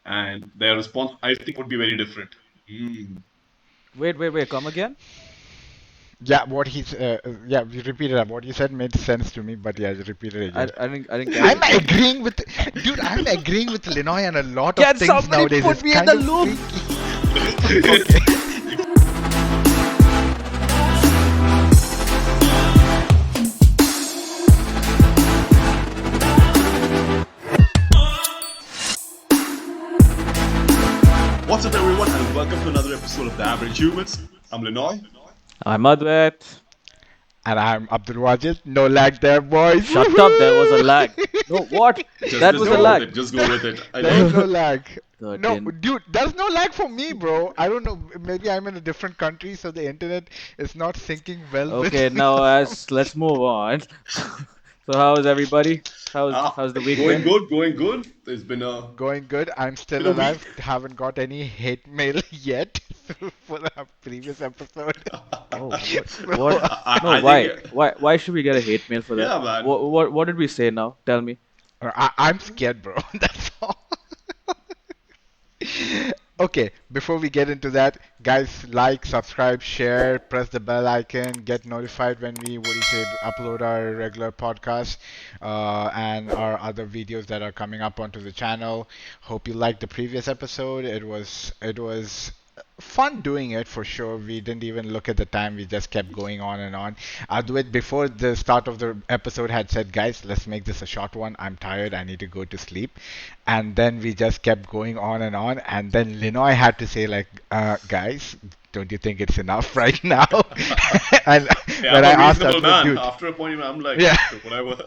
and their response, I think, would be very different. Mm. Wait. Come again? Yeah, yeah, you repeated that. What you said made sense to me, but yeah, you repeat it I, again. I didn't catch I'm it. agreeing with, dude, I'm agreeing with Linoy on a lot of Can things somebody nowadays. put It's me in kind the of loop? freaky. Okay. What's up, everyone, and welcome to another episode of The Average Humans. I'm Linoy. I'm Advaith. And I'm Abdul Wajid. No lag there, boys. Shut up, there was a lag. No, what? Just, That just was a go with No, lag. it. Just go with it. I there's know. no lag. No, 13. dude, there's no lag for me, bro. I don't know. Maybe I'm in a different country, so the internet is not syncing well with Okay, me now or as something. let's move on. So how's everybody? How's the week Going been? good, going good. It's Going good. I'm been still a week. alive. Haven't got any hate mail yet for the previous episode. Oh, what? So, What? No, I think, why? Why should we get a hate mail for that? yeah, man. What did we say now? Tell me. I'm scared, bro. That's all. Okay, before we get into that, guys, like, subscribe, share, press the bell icon, get notified when we, upload our regular podcast and our other videos that are coming up onto the channel. Hope you liked the previous episode. It was fun doing it for sure. We didn't even look at the time. We just kept going on and on. Adwait, before the start of the episode, had said, "Guys, let's make this a short one. I'm tired. I need to go to sleep." And then we just kept going on and on. And then Linoy had to say, like, "Guys, don't you think it's enough right now?" And Yeah, when I'm I a asked reasonable Adwait, man. dude, After a point, I'm like, yeah, okay, whatever.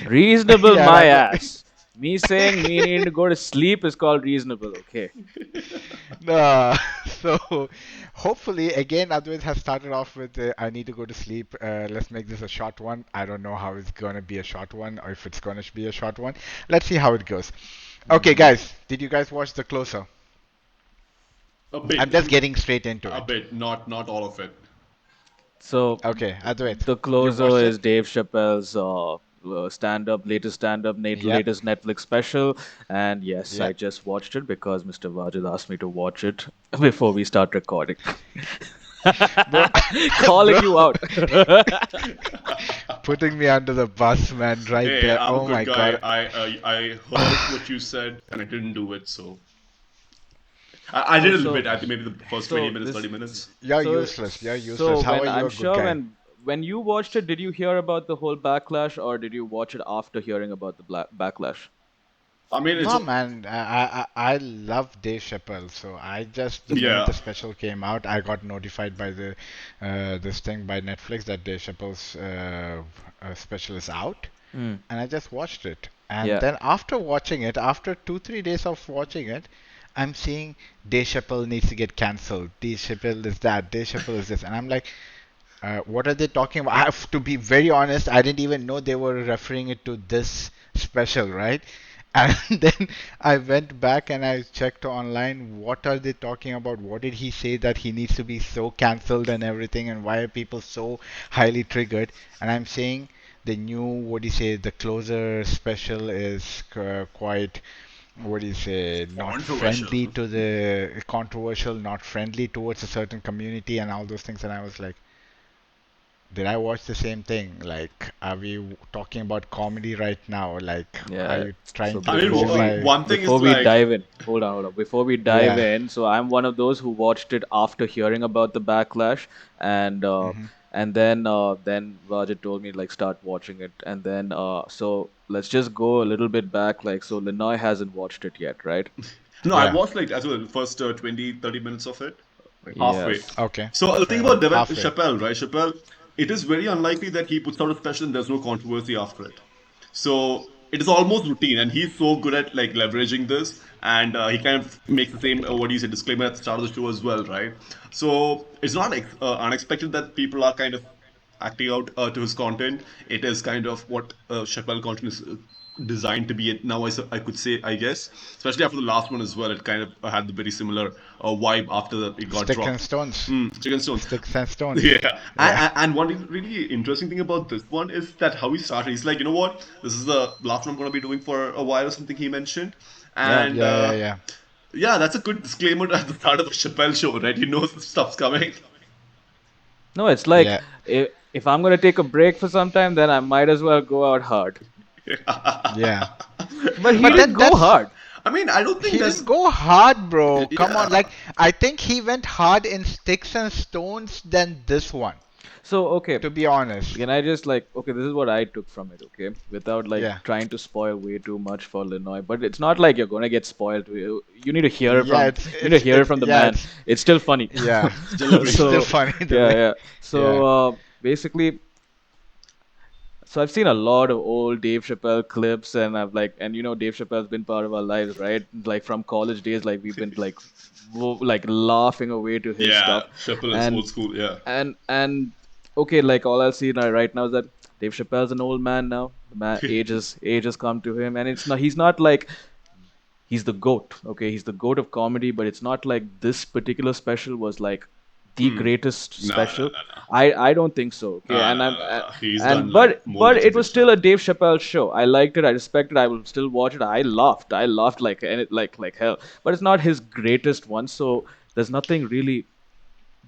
Reasonable, yeah, and my Adwait. ass. Me saying me needing to go to sleep is called reasonable. Okay. No, so hopefully again Advait has started off with I need to go to sleep. Let's make this a short one. I don't know how it's gonna be a short one or if it's gonna be a short one. Let's see how it goes. Okay, Mhm. guys, did you guys watch the closer? A I'm bit, just getting straight into a it. bit. Not all of it. So Okay, Advait, the you closer watched is it? Dave Chappelle's Yeah, latest Netflix special, and yes, yeah. I just watched it because Mr. Wajid asked me to watch it before we start recording. Bro, Calling bro, you out. putting me under the bus, man, right Hey, there. I'm a Oh good my guy. God. I heard what you said and I didn't do it. So I did Oh, a little bit. so I think maybe the first 20 so minutes, this 30 minutes. You're so useless. You're useless. so How when are you I'm a good sure guy? when you watched it, did you hear about the whole backlash, or did you watch it after hearing about the backlash? I mean, it's No, man, I love Dave Chappelle, so I just the minute yeah. the special came out, I got notified by the this thing by Netflix that Dave Chappelle's special is out, Hmm. and I just watched it. And Yeah. then after watching it, after 2 3 days of watching it, I'm seeing Dave Chappelle needs to get cancelled. Dave Chappelle is that. Dave Chappelle is this, and I'm like, what are they talking about? I have to be very honest. I didn't even know they were referring it to this special, right? And then I went back and I checked online. What are they talking about? What did he say that he needs to be so cancelled and everything? And why are people so highly triggered? And I'm saying the new, what do you say, the closer special is quite, what do you say, not Controversial. friendly to the controversial, not friendly towards a certain community and all those things. And I was like, did I watch the same thing? Like, are we talking about comedy right now? Like, are Yeah. you So trying to I mean, crucify? one thing before is we like, dive in, hold on. Before we dive Yeah. in, so I'm one of those who watched it after hearing about the backlash, and uh, Hmm. and then Rajat told me like start watching it, and then so let's just go a little bit back. Like, so Linoy hasn't watched it yet, right? no, I Yeah. watched like as well the first 20, 30 minutes of it, like halfway. Yes. Okay. So the thing Fair about enough. Halfway. Chappelle, right? Chappelle, it is very unlikely that he puts out a special and there's no controversy after it. So it is almost routine, and he's so good at like leveraging this, and he kind of makes the same what do you say disclaimer at the start of the show as well, right? So it's not unexpected that people are kind of acting out to his content. It is kind of what Chappelle content is designed to be now. I could say, I guess, especially after the last one as well. It kind of had the very similar vibe after it got Stick and dropped. stones. Chicken Stones. Sticks and stones. Yeah, Yeah. and one really interesting thing about this one is that how he started. He's like, you know what, this is the last one I'm going to be doing for a while or something. He mentioned, Yeah. and Yeah. Yeah. Yeah. Yeah, that's a good disclaimer at the start of a Chappelle show, right? You know stuff's coming. No, it's like Yeah, if I'm gonna take a break for some time, then I might as well go out hard. yeah. But he But I, didn't then go that's hard. I mean, I don't think he didn't there's. go hard, bro. Come on, Yeah. like I think he went hard in sticks and stones than this one. So okay, To be honest, can I just like okay, this is what I took from it, okay, without like yeah, trying to spoil way too much for Linoy. But it's not like you're gonna get spoiled. You need to hear it yeah. from the man. It's It's still funny. yeah. Still a It's great still show. So funny the yeah, way. yeah. Yeah, So basically, so I've seen a lot of old Dave Chappelle clips, and I've like, and you know, Dave Chappelle's been part of our lives, right? Like from college days, like we've been like, like laughing away to his Yeah, stuff, Chappelle is and old school. Yeah. and okay, like all I see right now is that Dave Chappelle's an old man now. The man age has come to him, and it's not he's not like he's the goat. Okay, he's the goat of comedy, but it's not like this particular special was like the Hmm. greatest No, no, special. no, no. I don't think so. Okay, No, and no, I'm no, no. He's done and like more but than it something was still stuff. a Dave Chappelle show. I liked it. I respected. I will still watch it. I laughed like and it like hell. But it's not his greatest one. So there's nothing really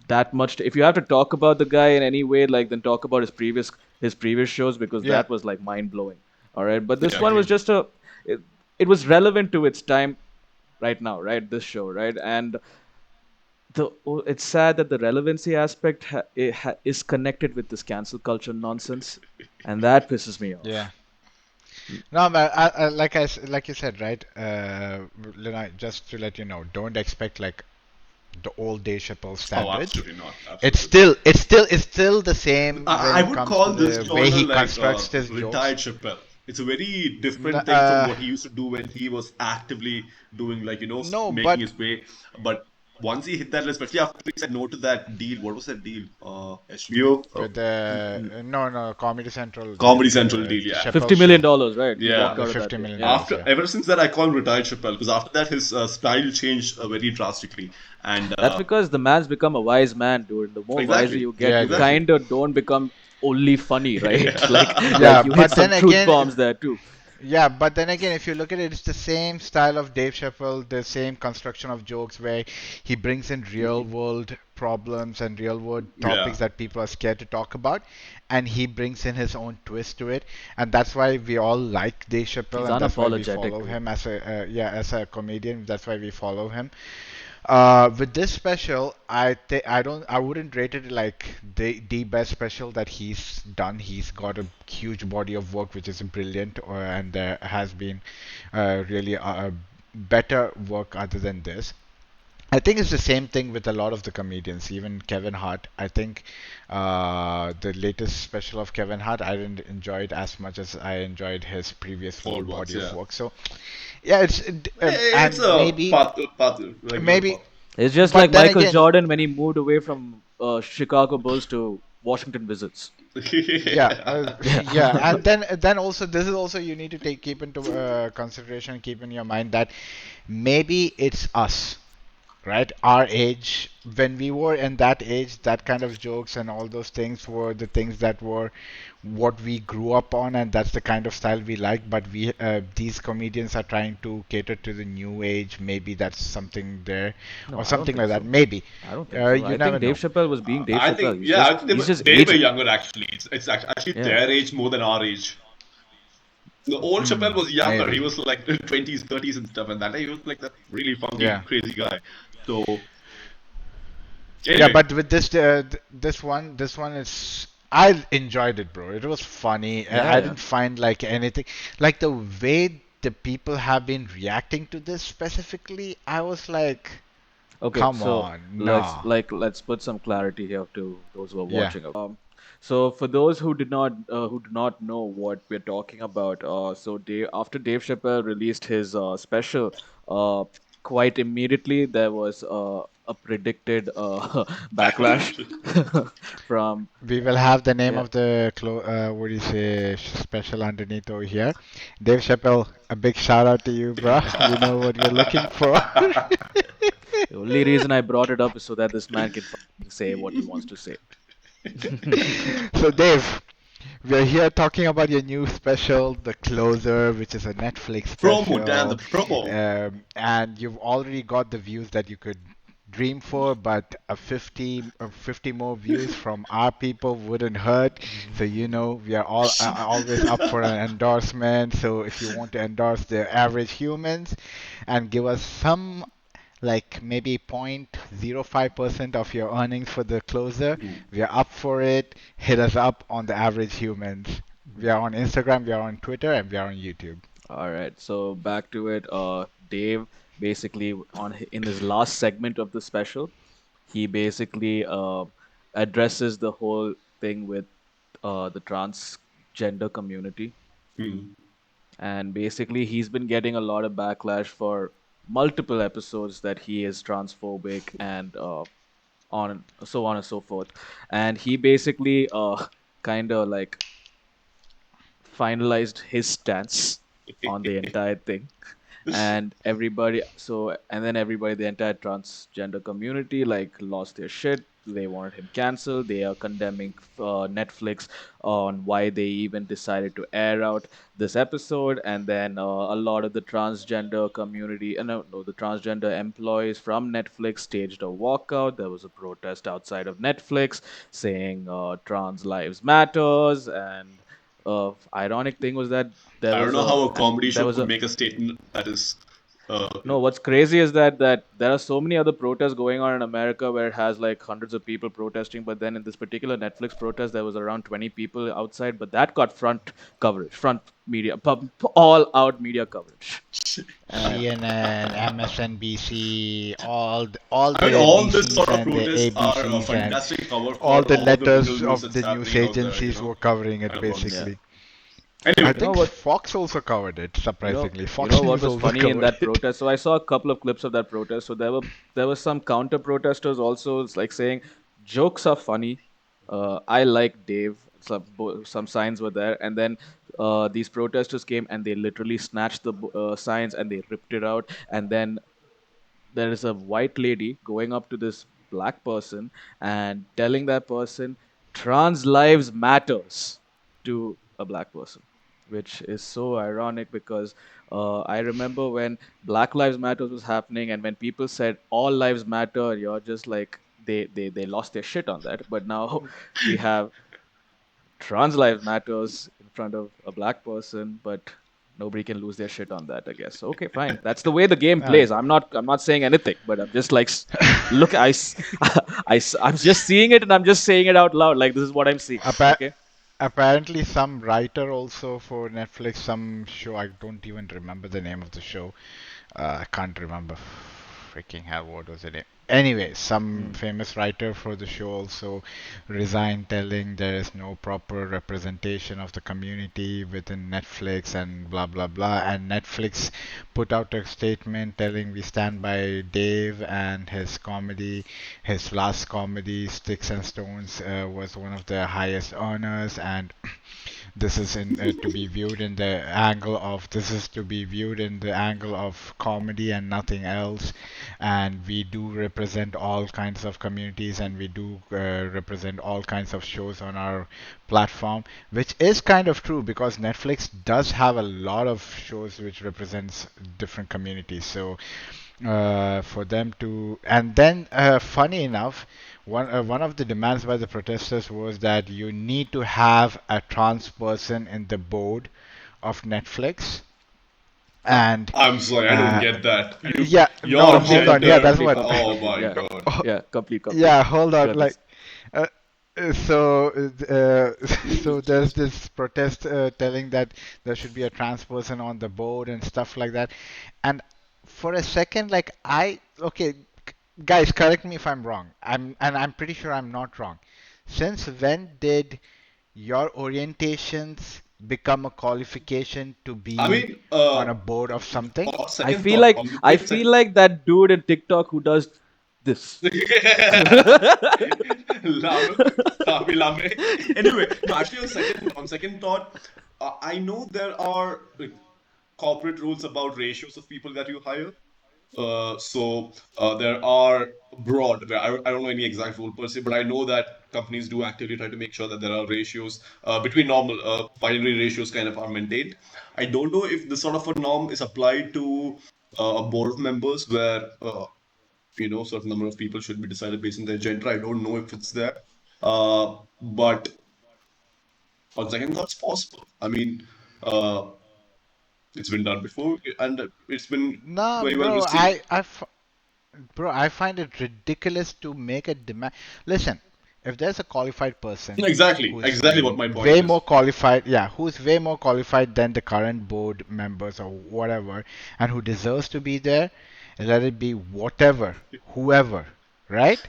that much if you have to talk about the guy in any way, like then talk about his previous shows because yeah, that was like mind blowing. All right, but this Yeah, one was agreed. just it, it was relevant to its time right now, right? This show, right? And it's sad that the relevancy aspect is connected with this cancel culture nonsense, and that pisses me yeah. off. No, but like you said, right? Lina, just to let you know, don't expect like the old day Chappelle Oh, standards. absolutely not. It's Absolutely. still it's still the same when I it would comes to call this the way genre he like constructs his jokes. retired Chappelle. It's a very N- different thing from Uh, what he used to do when he was actively doing, like, no, making but his way. But once he hit that, especially after he said no to that deal, what was that deal? HBO? with the no Comedy Central deal, Comedy Central deal, the yeah. Chappelle $50 show, million, right? He Yeah. walked the out of that 50 thing. million Yeah. dollars, After yeah. ever since that, I call him retired Chappelle because after that his style changed very drastically, and That's because the man's become a wise man, dude. The more wiser exactly, you get, Yeah, you it is. exactly. kind of don't become only funny, right? Yeah, Like you hit but some then truth again, bombs there too. yeah, but then again, if you look at it, it's the same style of Dave Chappelle, the same construction of jokes where he brings in real world problems and real world Yeah. topics that people are scared to talk about, and he brings in his own twist to it, and that's why we all like Dave He's Chappelle, and that's why we unapologetic, follow dude. him as a yeah, as a comedian. That's why we follow him. With this special, I wouldn't rate it like the best special that he's done. He's got a huge body of work which is brilliant, and there has been really better work other than this. I think it's the same thing with a lot of the comedians, even Kevin Hart. I think the latest special of Kevin Hart, I didn't enjoy it as much as I enjoyed his previous full Old ones, body of yeah. work. So yeah, It's and a path, regular maybe path. It's just like but then Michael again, Jordan when he moved away from Chicago Bulls to Washington Wizards. yeah, Yeah. yeah, Yeah. and then also this is also you need to take keep into consideration, keep in your mind that maybe it's us, right? Our age, when we were in that age, that kind of jokes and all those things were the things that were what we grew up on, and that's the kind of style we like. But these comedians are trying to cater to the new age. Maybe that's something there, No, or I don't something think like that. so. Maybe I don't think so. you I never think Dave know. Chappelle was being Dave I think, Chappelle. yeah, I think He's just they were aging. younger actually. It's actually Yeah. their age more than our age. The old Chappelle was younger. He Maybe. was like 20s, 30s and stuff, and that he was like that really funky, Yeah. crazy guy. So Yeah, anyway, but with this one is I enjoyed it, bro. It was funny. Yeah, I yeah. didn't find like anything like the way the people have been reacting to this specifically. I was like, Okay, come so on, no. let's put some clarity here to those who are Yeah, watching. So for those who do not know what we're talking about, so after Dave Chappelle released his special, uh, quite immediately there was a predicted backlash backlash. from we will have the name yeah. of the what do you say special underneath over here. Dave Chappelle, a big shout out to you, bro. We know what we're looking for. The only reason I brought it up is so that this man can fucking say what he wants to say. So Dave. We're here talking about your new special, The Closer, which is a Netflix Promo, damn the special. promo. And you've already got the views that you could dream for, but 50 more views from our people wouldn't hurt. So, we are all always up for an endorsement. So, if you want to endorse the average humans and give us some like maybe 0.05% of your earnings for the closer, we are up for it. Hit us up on the average humans. We are on Instagram, we are on Twitter, and we are on YouTube. All right, so back to it. Dave basically in his last segment of the special, he basically addresses the whole thing with the transgender community, Hmm. and basically he's been getting a lot of backlash for multiple episodes that he is transphobic and on and so forth. And he basically kind of like finalized his stance on the entire thing. And everybody, the entire transgender community like lost their shit. They wanted him canceled. They are condemning Netflix on why they even decided to air out this episode. And then a lot of the transgender community, no, the transgender employees from Netflix staged a walkout. There was a protest outside of Netflix saying trans lives matters. And ironic thing was that there I don't was know a how a comedy there show was could a make a statement that is. no, what's crazy is that there are so many other protests going on in America where it has like hundreds of people protesting, but then in this particular Netflix protest there was around 20 people outside, but that got front coverage, front media, all out media coverage. And CNN, MSNBC, all I mean, the all this NBCs sort of and the protests are a ABCs and fantastic cover all for the all the middle letters news of that's the news happening out there, agencies were covering it kind of nonsense. yeah, basically. I Anyway, you know think what? Fox also covered it, You know, surprisingly. you Fox know what News was also funny in covered that it. protest? So I saw a couple of clips of that protest. So there were some counter protesters also. It's like saying jokes are funny. I like Dave. Some signs were there, and then these protesters came and they literally snatched the signs and they ripped it out. And then there is a white lady going up to this black person and telling that person trans lives matters to a black person, which is so ironic because I remember when black lives matters was happening and when people said all lives matter, you're just like they lost their shit on that. But now we have trans lives matters in front of a black person, but nobody can lose their shit on that, I guess. Okay, fine, that's the way the game Uh, plays. I'm not saying anything, but I'm just like look, I'm just seeing it and I'm just saying it out loud, like this is what I'm seeing. Appa- Okay. Apparently, some writer also for Netflix, some show, I don't even remember the name of the show. I can't remember. Freaking hell, what was it? Anyway, some Mm. famous writer for the show also resigned, telling there is no proper representation of the community within Netflix and blah blah blah. And Netflix put out a statement telling we stand by Dave and his comedy. His last comedy, Sticks and Stones, was one of the highest earners, and this is to be viewed in the angle of this is to be viewed in the angle of comedy and nothing else. And we do represent all kinds of communities, and we do represent all kinds of shows on our platform, which is kind of true because Netflix does have a lot of shows which represents different communities. So for them to, and then funny enough, one of the demands by the protesters was that you need to have a trans person in the board of Netflix. And I'm sorry, I don't uh, get that. yeah, no, Your hold on, yeah, gender. that's Complete, what. complete. Oh my Yeah, god. yeah, complete. Yeah, hold on, Go like this. uh, so so there's this protest telling that there should be a trans person on the board and stuff like that. And for a second, like okay, guys, correct me if I'm wrong. I'm pretty sure I'm not wrong. Since when did your orientations become a qualification to I be mean, on a board of something? I second feel thought. like On I quick feel second. like that dude in TikTok who does this. Lame, Sabi lame. Anyway, no, actually, on second thought, I know there are corporate rules about ratios of people that you hire. So there are broad. I don't know any exact rule per se, but I know that companies do actively try to make sure that there are ratios between normal binary ratios kind of are maintained. I don't know if this sort of a norm is applied to a board of members where certain number of people should be decided based on their gender. I don't know if it's there, but on second thoughts, possible. I mean, uh, it's been done before, and it's been No, very well bro, received. bro, I find it ridiculous to make a demand. Listen, if there's a qualified person who's Exactly what my point way more is. qualified, yeah, who's way more qualified than the current board members or whatever, and who deserves to be there, let it be whatever, whoever, right?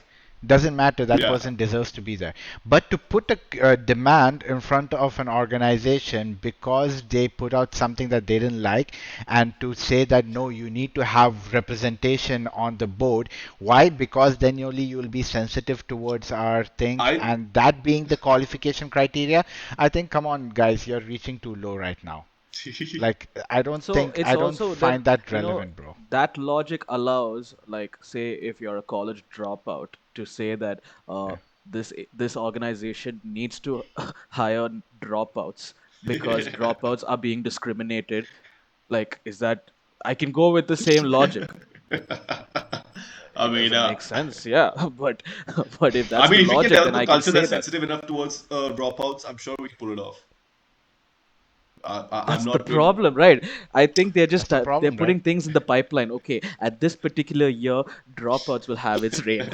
Doesn't matter, that Yeah, person deserves to be there. But to put a demand in front of an organization because they put out something that they didn't like, and to say that no, you need to have representation on the board. Why? Because then only you will be sensitive towards our things, I and that being the qualification criteria. I think, come on, guys, you're reaching too low right now. Like, So it's I don't also then, find that you know, relevant, bro. that logic allows, like, say, if you're a college dropout, to say that Yeah. this organization needs to hire dropouts because dropouts are being discriminated. Like, is that I can go with the same logic. I It mean, doesn't make sense, yeah. But but if I that's the mean, if we can logic, develop then a I can culture say that's that. sensitive enough towards dropouts, I'm sure we can pull it off. I'm That's the not going. problem, right? I think That's the they're problem, right? putting things in the pipeline. Okay, at this particular year, dropouts will have its reign.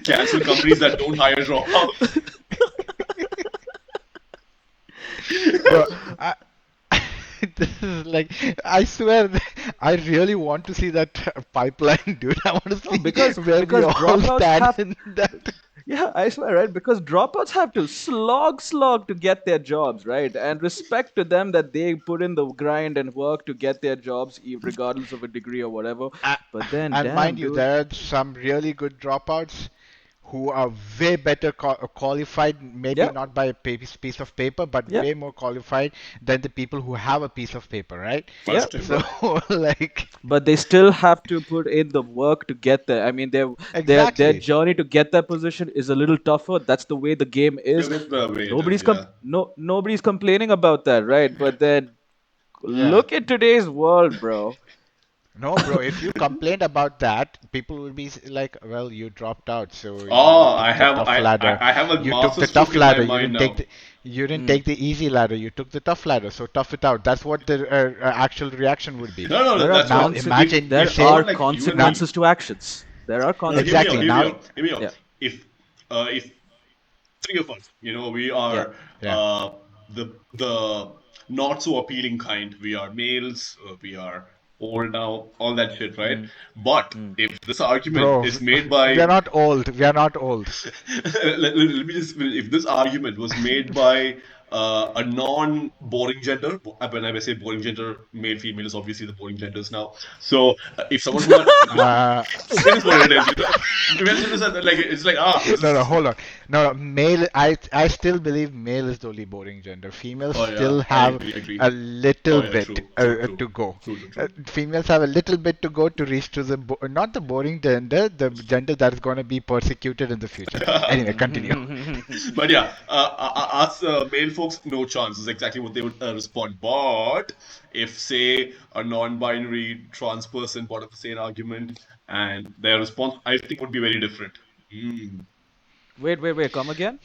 Cancel companies that don't hire dropouts. Bro, I, this is like, I swear, I really want to see that pipeline, dude. I want to No, see where we because all dropouts stand have, in that. yeah, I swear, right? Because dropouts have to slog to get their jobs, right? And respect to them that they put in the grind and work to get their jobs, regardless of a degree or whatever. Uh, But then, and mind damn, you, dude, there are some really good dropouts who are way better qualified, maybe yeah, not by a piece of paper, but yeah, way more qualified than the people who have a piece of paper, right? yeah. Understandable. So, like, But they still have to put in the work to get there. I mean, their exactly. journey to get that position is a little tougher. That's the way the game is. That is the way it is, yeah. Nobody's complaining about that, right? But then Yeah. look at today's world, bro. No, bro, if you complained about that, people will be like, well, you dropped out, so you Oh, took the tough ladder. I have a You took master the tough stroke in my ladder. mind now. You didn't Mm. take the easy ladder. You took the tough ladder, so tough it out. That's what the actual reaction would be. No, no, no, There are that's Now what. imagine you there If say, are someone like you and now, me. consequences to actions. There are No, no, hear me out, exactly, hear consequences. me now, out, hear me out. Yeah, If three of us, we yeah. are yeah. the not so appealing kind. We are males. We are old now. All that shit, right? Mm, But mm. if this argument Bro, is made we are by not old. We are not old. let me just if this argument was made by a non-boring gender, when I say boring gender, male female is obviously the boring genders now. So if someone who are Uh, it is what it is, like it's like this no, no, is hold on. No, no, male. I still believe male is the only boring gender. Females oh yeah, still I have agree, agree. a Oh little yeah, bit true, to go. true, true, true. Females have a little bit to go to reach to the not the boring gender, the gender that is going to be persecuted in the future. Anyway, continue. But yeah, us male folks, no chance. Is exactly what they would respond. But if, say, a non-binary trans person brought up the same argument, and their response, I think, would be very different. Mm. Wait. Come again?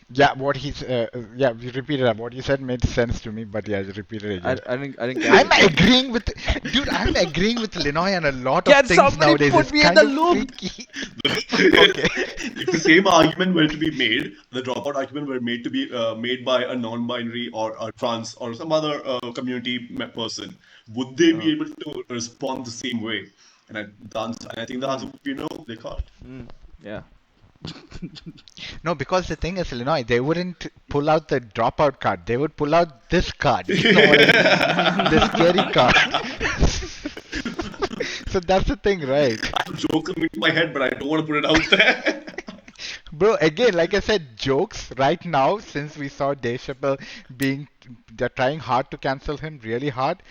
Yeah, yeah, you repeated that. What you said made sense to me, but yeah, you repeat it again. I didn't catch I'm it. Come again. agreeing with, dude, I'm agreeing with Linoy on a lot of Can things somebody nowadays. put It's me in the kind of loop? freaky. Okay. If the same argument were to be made, the dropout argument were made to be made by a non-binary or a trans or some other community person, would they be Oh, able to respond the same way? And I think the answer mm, would be no, they can't. yeah. No, because the thing is, Illinois, they wouldn't pull out the dropout card. They would pull out this card. You know what I mean? The scary card. So that's the thing, right? I have jokes coming to my head, but I don't want to put it out there. Bro, again, like I said, jokes right now, since we saw Dave Chappelle being, they're trying hard to cancel him, really hard.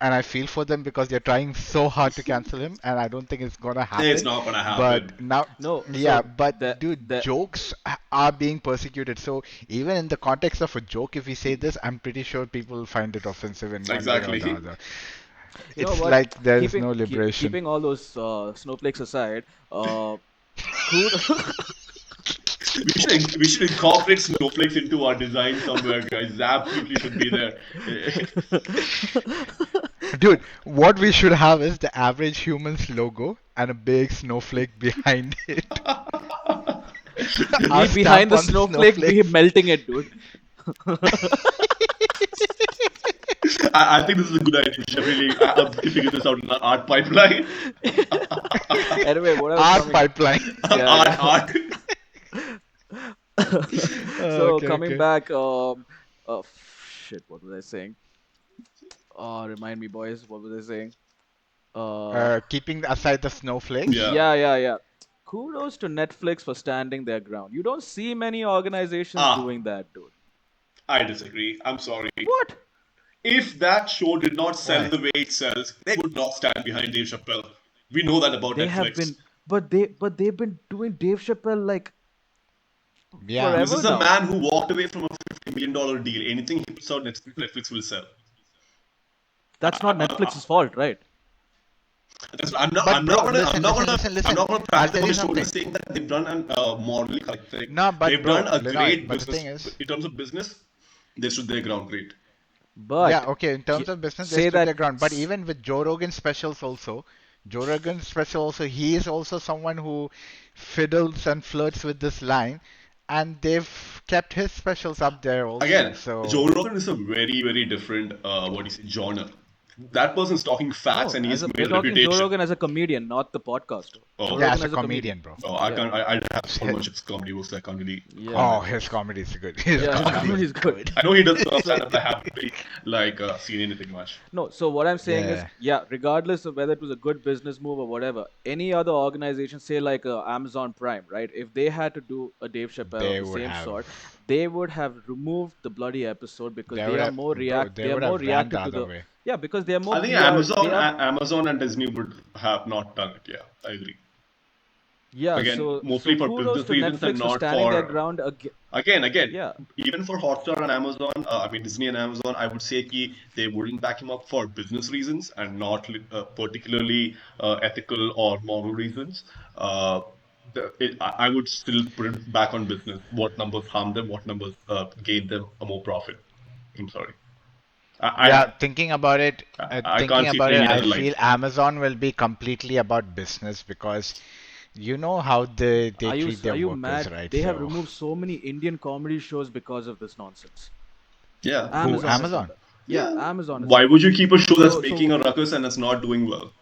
and I feel for them because they're trying so hard to cancel him, and I don't think it's gonna It's happen. not gonna But happen. now, No, yeah, so but the dude, the jokes are being persecuted. So even in the context of a joke, if we say this, I'm pretty sure people will find it offensive in one way or the Exactly. other. you know It's what? like there's no liberation. Keeping all those snowflakes aside, kudos. We should incorporate snowflakes into our design somewhere, guys. It absolutely should be there. Dude, what we should have is the average human's logo and a big snowflake behind it. Our Me behind stamp the on the snowflake, we snowflakes. melting it, dude. I think this is a good idea. We should really figure this out in our art pipeline. Anyway, what I was Art coming. pipeline. Yeah, art, yeah. art. So Okay, coming okay. back, shit, what was I saying? Remind me, boys, what was I saying? Uh, Keeping aside the snowflakes. Yeah. yeah. Kudos to Netflix for standing their ground. You don't see many organizations Ah, doing that, dude. I disagree. I'm sorry. What? If that show did not sell Why? the way it sells, they would not stand behind Dave Chappelle. We know that about They have Netflix. been, but they've been doing Dave Chappelle like Yeah. This forever is a now. man who walked away from a $50 million deal. Anything he puts out, Netflix will sell. That's not Netflix's fault, right? I'm not. But I'm not bro, gonna. I'm listen, not listen, gonna. listen, I'm listen. not gonna I'll pat them tell on you the shoulder something. saying that they've done an morally correct thing. No, but They've done bro, a Linoy, great but the business thing is, in terms of business. They stood their ground great. yeah, But okay, in terms of business, they say stood their that ground. But even with Joe Rogan specials also, Joe Rogan special also, he is also someone who fiddles and flirts with this line, and they've kept his specials up there also. Again, So, Joe Rogan is a very, very different. What do you say, genre? That person's talking facts, no, and as he's a we're made a talking Joe reputation. Rogan as a comedian, not the podcaster. Joe Oh, yeah, Rogan as a as a comedian. comedian, bro. oh, I Yeah, can't. I haven't heard much of his comedy works. So I can't really yeah, Oh, comment. his comedy is good. His yeah. His I, comedy comedy is is good. good. I know he does So stand up. I haven't really seen anything much. no, so what I'm saying is, Yeah, yeah, regardless of whether it was a good business move or whatever, any other organization, say like Amazon Prime, right? If they had to do a Dave Chappelle of they the would same have. sort, they would have removed the bloody episode because They they would are have, more bro. They they are would more have ran the reactive to other the way. yeah because they are more I think PR. They are Amazon and Disney would have not done it. Yeah, I agree. yeah. Again, So mostly for kudos business to reasons and Netflix for not standing their for. ground again. Again, Yeah, even for Hotstar and Amazon, I mean Disney and Amazon, I would say they wouldn't back him up for business reasons and not particularly ethical or moral reasons. I would still put it back on business. What numbers harm them? What numbers gain them a more profit? I'm sorry. Yeah, I thinking can't see it about it, any I other light. feel Amazon will be completely about business because you know how they treat their are you workers, mad? right? They have So, removed so many Indian comedy shows because of this nonsense. Yeah. who? Amazon has done Amazon? that. Yeah, Yeah. Amazon has Why done that. would you keep a show that's making So a ruckus and it's not doing well?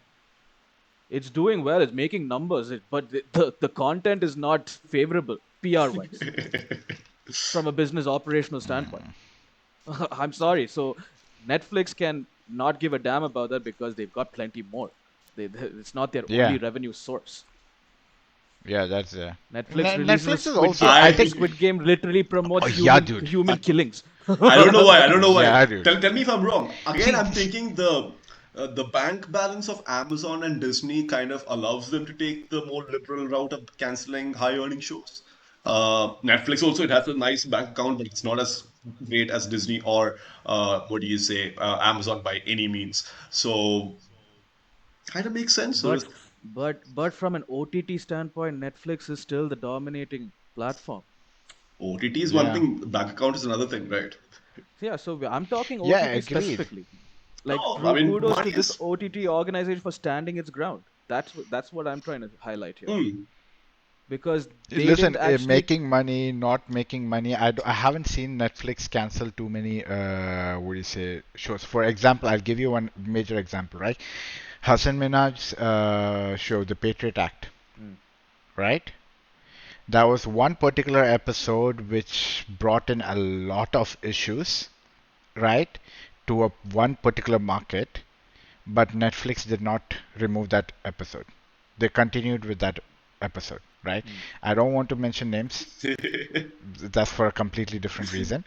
it's doing well. It's making numbers, but the content is not favorable PR wise from a business operational standpoint. I'm sorry. So Netflix can not give a damn about that because they've got plenty more. It's not their only Yeah, revenue source. yeah, that's Netflix releases a Netflix is Squid also. Game. I I think. Squid Game literally Oh promotes yeah, dude. human killings. I don't know why. I don't know why. Yeah, dude. Tell me if I'm wrong. Again, See, I'm thinking the bank balance of Amazon and Disney kind of allows them to take the more liberal route of canceling high earning shows. Netflix also it has a nice bank account, but it's not as great as Disney or what do you say Amazon by any means. So kind of makes sense. So But but from an OTT standpoint, Netflix is still the dominating platform. OTT is one yeah, thing, bank account is another thing, right? Yeah, so I'm talking yeah, OTT agreed. specifically. Like No, I mean kudos money to this is. OTT organization for standing its ground. That's what I'm trying to highlight here Hmm. because they didn't Listen, actually. making money, not making money. I haven't seen Netflix cancel too many, what do you say, shows. For example, I'll give you one major example, right? Hassan Minhaj's show, The Patriot Act, Mm. right? That was one particular episode which brought in a lot of issues, right, to one particular market, but Netflix did not remove that episode. They continued with that episode. right? Mm. I don't want to mention names. That's for a completely different reason.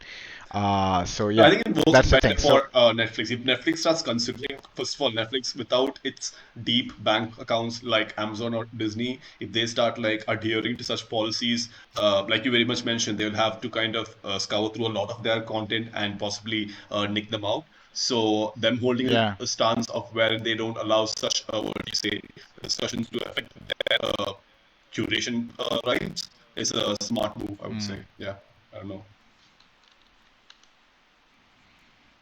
So I yeah, think it works that's the better thing. So for Netflix. If Netflix starts considering, first of all, Netflix without its deep bank accounts like Amazon or Disney, if they start like adhering to such policies, like you very much mentioned, they'll have to kind of scour through a lot of their content and possibly nick them out. So them holding yeah. a stance of where they don't allow such, what do you say, discussions to affect their curation rights is a smart move, I would Mm. say. Yeah, I don't know.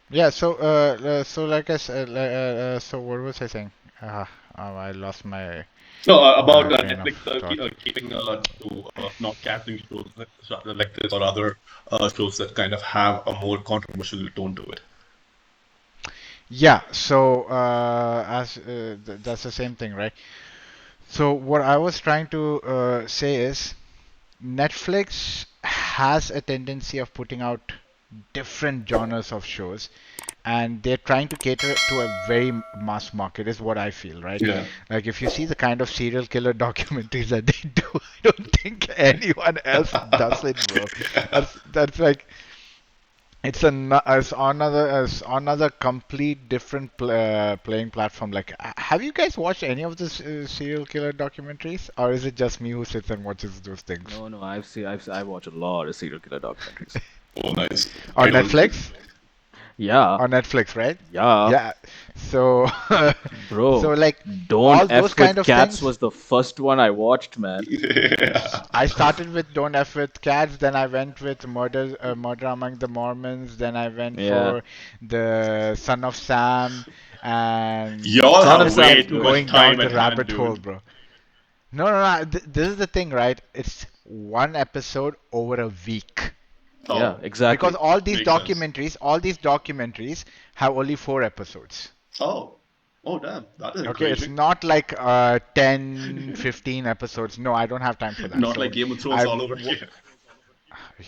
Yeah, so like I said, so what was I saying? I lost my No, about train of Netflix thought. keeping to not canceling shows like this or other shows that kind of have a more controversial tone to it. Yeah, so as that's the same thing, right? So what I was trying to say is Netflix has a tendency of putting out different genres of shows, and they're trying to cater to a very mass market, is what I feel, right? Yeah. Like if you see the kind of serial killer documentaries that they do, I don't think anyone else does it, bro. That's like it's another complete different playing platform. Like, have you guys watched any of this serial killer documentaries, or is it just me who sits and watches those things No, no, I watch a lot of serial killer documentaries. Oh, nice. I on don't. Netflix? Yeah, On Netflix, right? yeah, Yeah. So, so bro. like Don't all those F kind with of cats things. was the first one I watched, man. I started with Don't F with Cats, then I went with Murder Among the Mormons, then I went Yeah, for the Son of Sam, and Y'all Son I of have just way Sam's kept too good. much going down time the at hand, rabbit hole, dude. bro. No, no, no. This is the thing, right? It's one episode over a week. Yeah, Oh, Because exactly. makes sense. all these documentaries have only 4 episodes. Oh, oh, damn, that is Okay, it's encouraging. not like 10, 15 episodes. No, I don't have time for that. Not So like Game of Thrones I've all over here.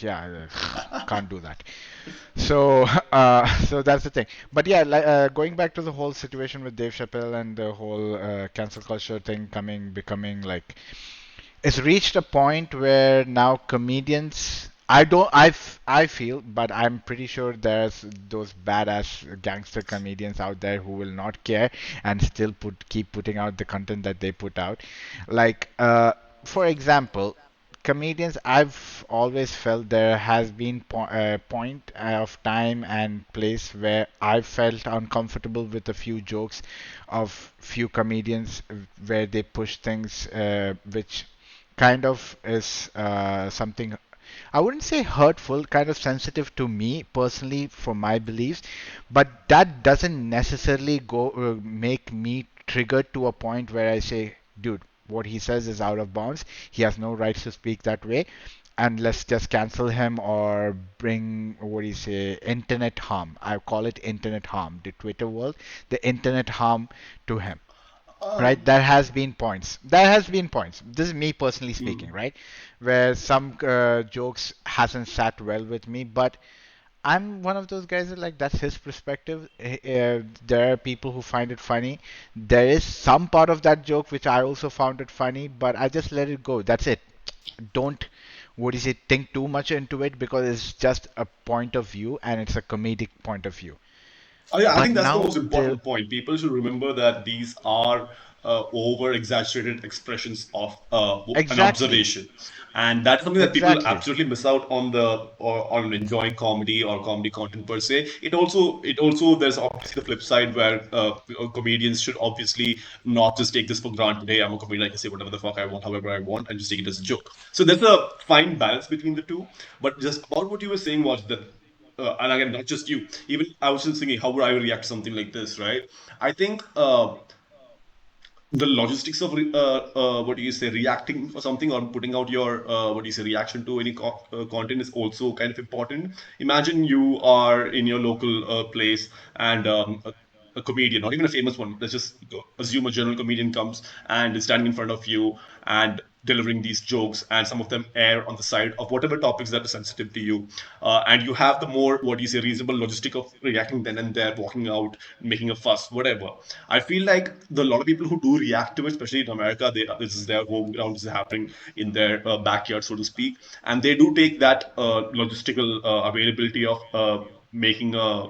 yeah, can't do that. So so that's the thing. But yeah, like, going back to the whole situation with Dave Chappelle and the whole cancel culture thing becoming like it's reached a point where now comedians I feel, but I'm pretty sure there's those badass gangster comedians out there who will not care and still keep putting out the content that they put out. Like for example, comedians, I've always felt there has been point of time and place where I felt uncomfortable with a few jokes of few comedians where they push things which kind of is something I wouldn't say hurtful, kind of sensitive to me personally for my beliefs, but that doesn't necessarily go make me triggered to a point where I say, dude, what he says is out of bounds. He has no rights to speak that way, and let's just cancel him or bring what do you say, internet harm. I call it internet harm. The Twitter world, the internet harm to him, right? Um, There has been points, this is me personally speaking, mm. right, where some jokes hasn't sat well with me, but I'm one of those guys that, like, that's his perspective. There are people who find it funny. There is some part of that joke which I also found it funny, but I just let it go. That's it. Don't what is it, think too much into it, because it's just a point of view and it's a comedic point of view. I But think that's the now most the important point. People should remember that these are over exaggerated expressions of an exactly, observation, and that's something that people exactly. absolutely miss out on the or on enjoying comedy or comedy content per se. It also there's obviously the flip side where comedians should obviously not just take this for granted. Hey, I'm a comedian. I can say whatever the fuck I want, however I want, and just take it as a joke. So there's a fine balance between the two. But just about what you were saying was that and again, not just you. Even I was just thinking, how would I react to something like this, right? I think the logistics of what do you say, reacting for something or putting out your what do you say, reaction to any content is also kind of important. Imagine you are in your local place and a comedian, not even a famous one. Let's just assume a general comedian comes and is standing in front of you and delivering these jokes, and some of them err on the side of whatever topics that are sensitive to you. And you have the more, what do you say, reasonable logistic of reacting then and there, walking out, making a fuss, whatever. I feel like a lot of people who do react to it, especially in America, this is their home ground, this is happening in their backyard, so to speak, and they do take that logistical availability of making a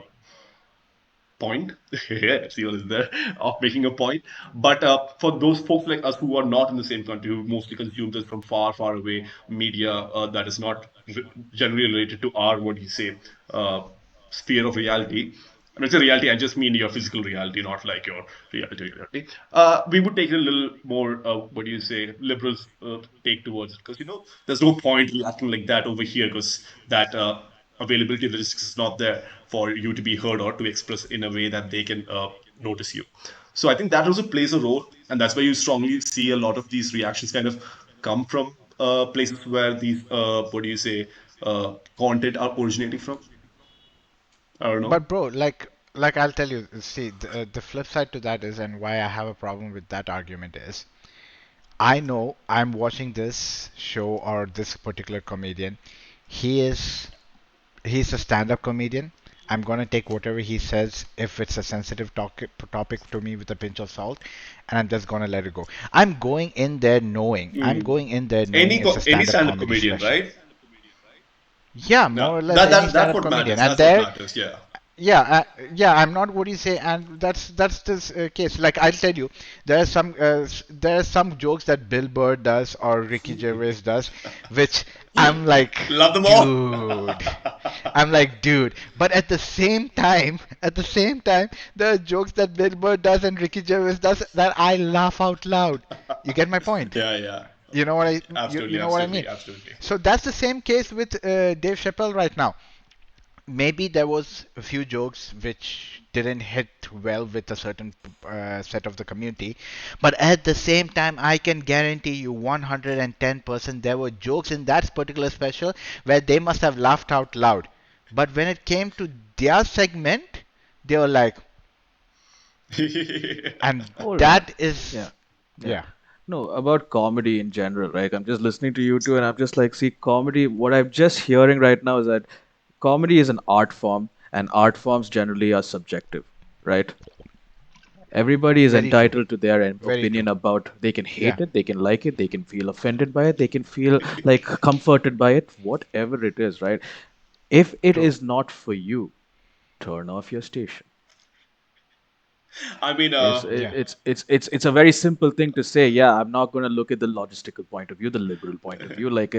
point. Yeah, see what is there of making a point. But for those folks like us who are not in the same country, who mostly consume this from far, far away media that is not generally related to our, what do you say, uh, sphere of reality. When I say reality, I just mean your physical reality, not like your reality. We would take a little more, what do you say, liberal take towards it, because there's no point reacting like that over here, because that availability of logistics is not there for you to be heard or to express in a way that they can notice you. So I think that also plays a role, and that's why you strongly see a lot of these reactions kind of come from places where these, what do you say, content are originating from. I don't know. But bro, like I'll tell you, see, the flip side to that is, and why I have a problem with that argument is, I know I'm watching this show or this particular comedian. He is he's a stand-up comedian. I'm gonna take whatever he says if it's a sensitive topic to me with a pinch of salt, and I'm just gonna let it go. I'm Hmm. going in there knowing it's a Any stand-up stand-up comedy comedian, special. right? Yeah, Yeah, more or less any that's stand-up what comedian, matters. and That's what there matters. Yeah. yeah, yeah, I'm not what you say, and that's this case. Like I'll tell you, there are some jokes that Bill Burr does or Ricky Gervais does, which I'm like, Love them all. dude, I'm like, dude. But at the same time, there are jokes that Bill Burr does and Ricky Gervais does that I laugh out loud. You get my point? Yeah, yeah. You know what I you Absolutely, know what I mean? absolutely, absolutely. So that's the same case with Dave Chappelle right now. Maybe there was a few jokes which didn't hit well with a certain set of the community, but at the same time I can guarantee you 110% there were jokes in that particular special where they must have laughed out loud, but when it came to their segment they were like, and All right. that is, Yeah. Yeah. yeah. No, about comedy in general, right? I'm just listening to you two and I'm just like, see, comedy, what I'm just hearing right now is that comedy is an art form and art forms generally are subjective, right? Everybody is Very true. entitled to their Very true. opinion about, they can Yeah. hate it, they can like it, they can feel offended by it, they can feel like comforted by it, whatever it is, right? If it True. is not for you, turn off your station. I mean, Yeah. It's a very simple thing to say. Yeah, I'm not going to look at the logistical point of view, the liberal point of view. Like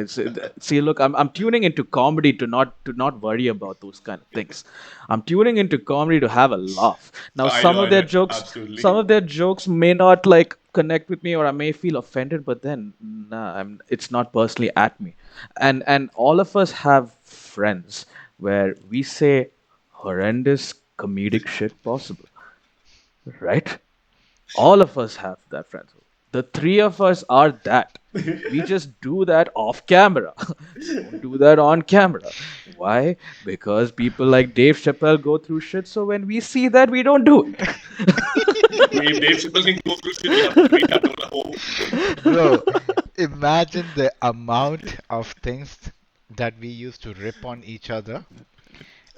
see, look, I'm tuning into comedy to not worry about those kind of things. I'm tuning into comedy to have a laugh. Now, I know, absolutely. some of their jokes may not like connect with me, or I may feel offended. But then, nah, it's not personally at me. And all of us have friends where we say horrendous comedic shit possible, right? All of us have that friend zone. The three of us are that. We just do that off camera. We don't do that on camera. Why? Because people like Dave Chappelle go through shit, so when we see that, we don't do it. I mean, if Dave Chappelle can go through shit, yeah, we have no hope. Bro, imagine the amount of things that we used to rip on each other.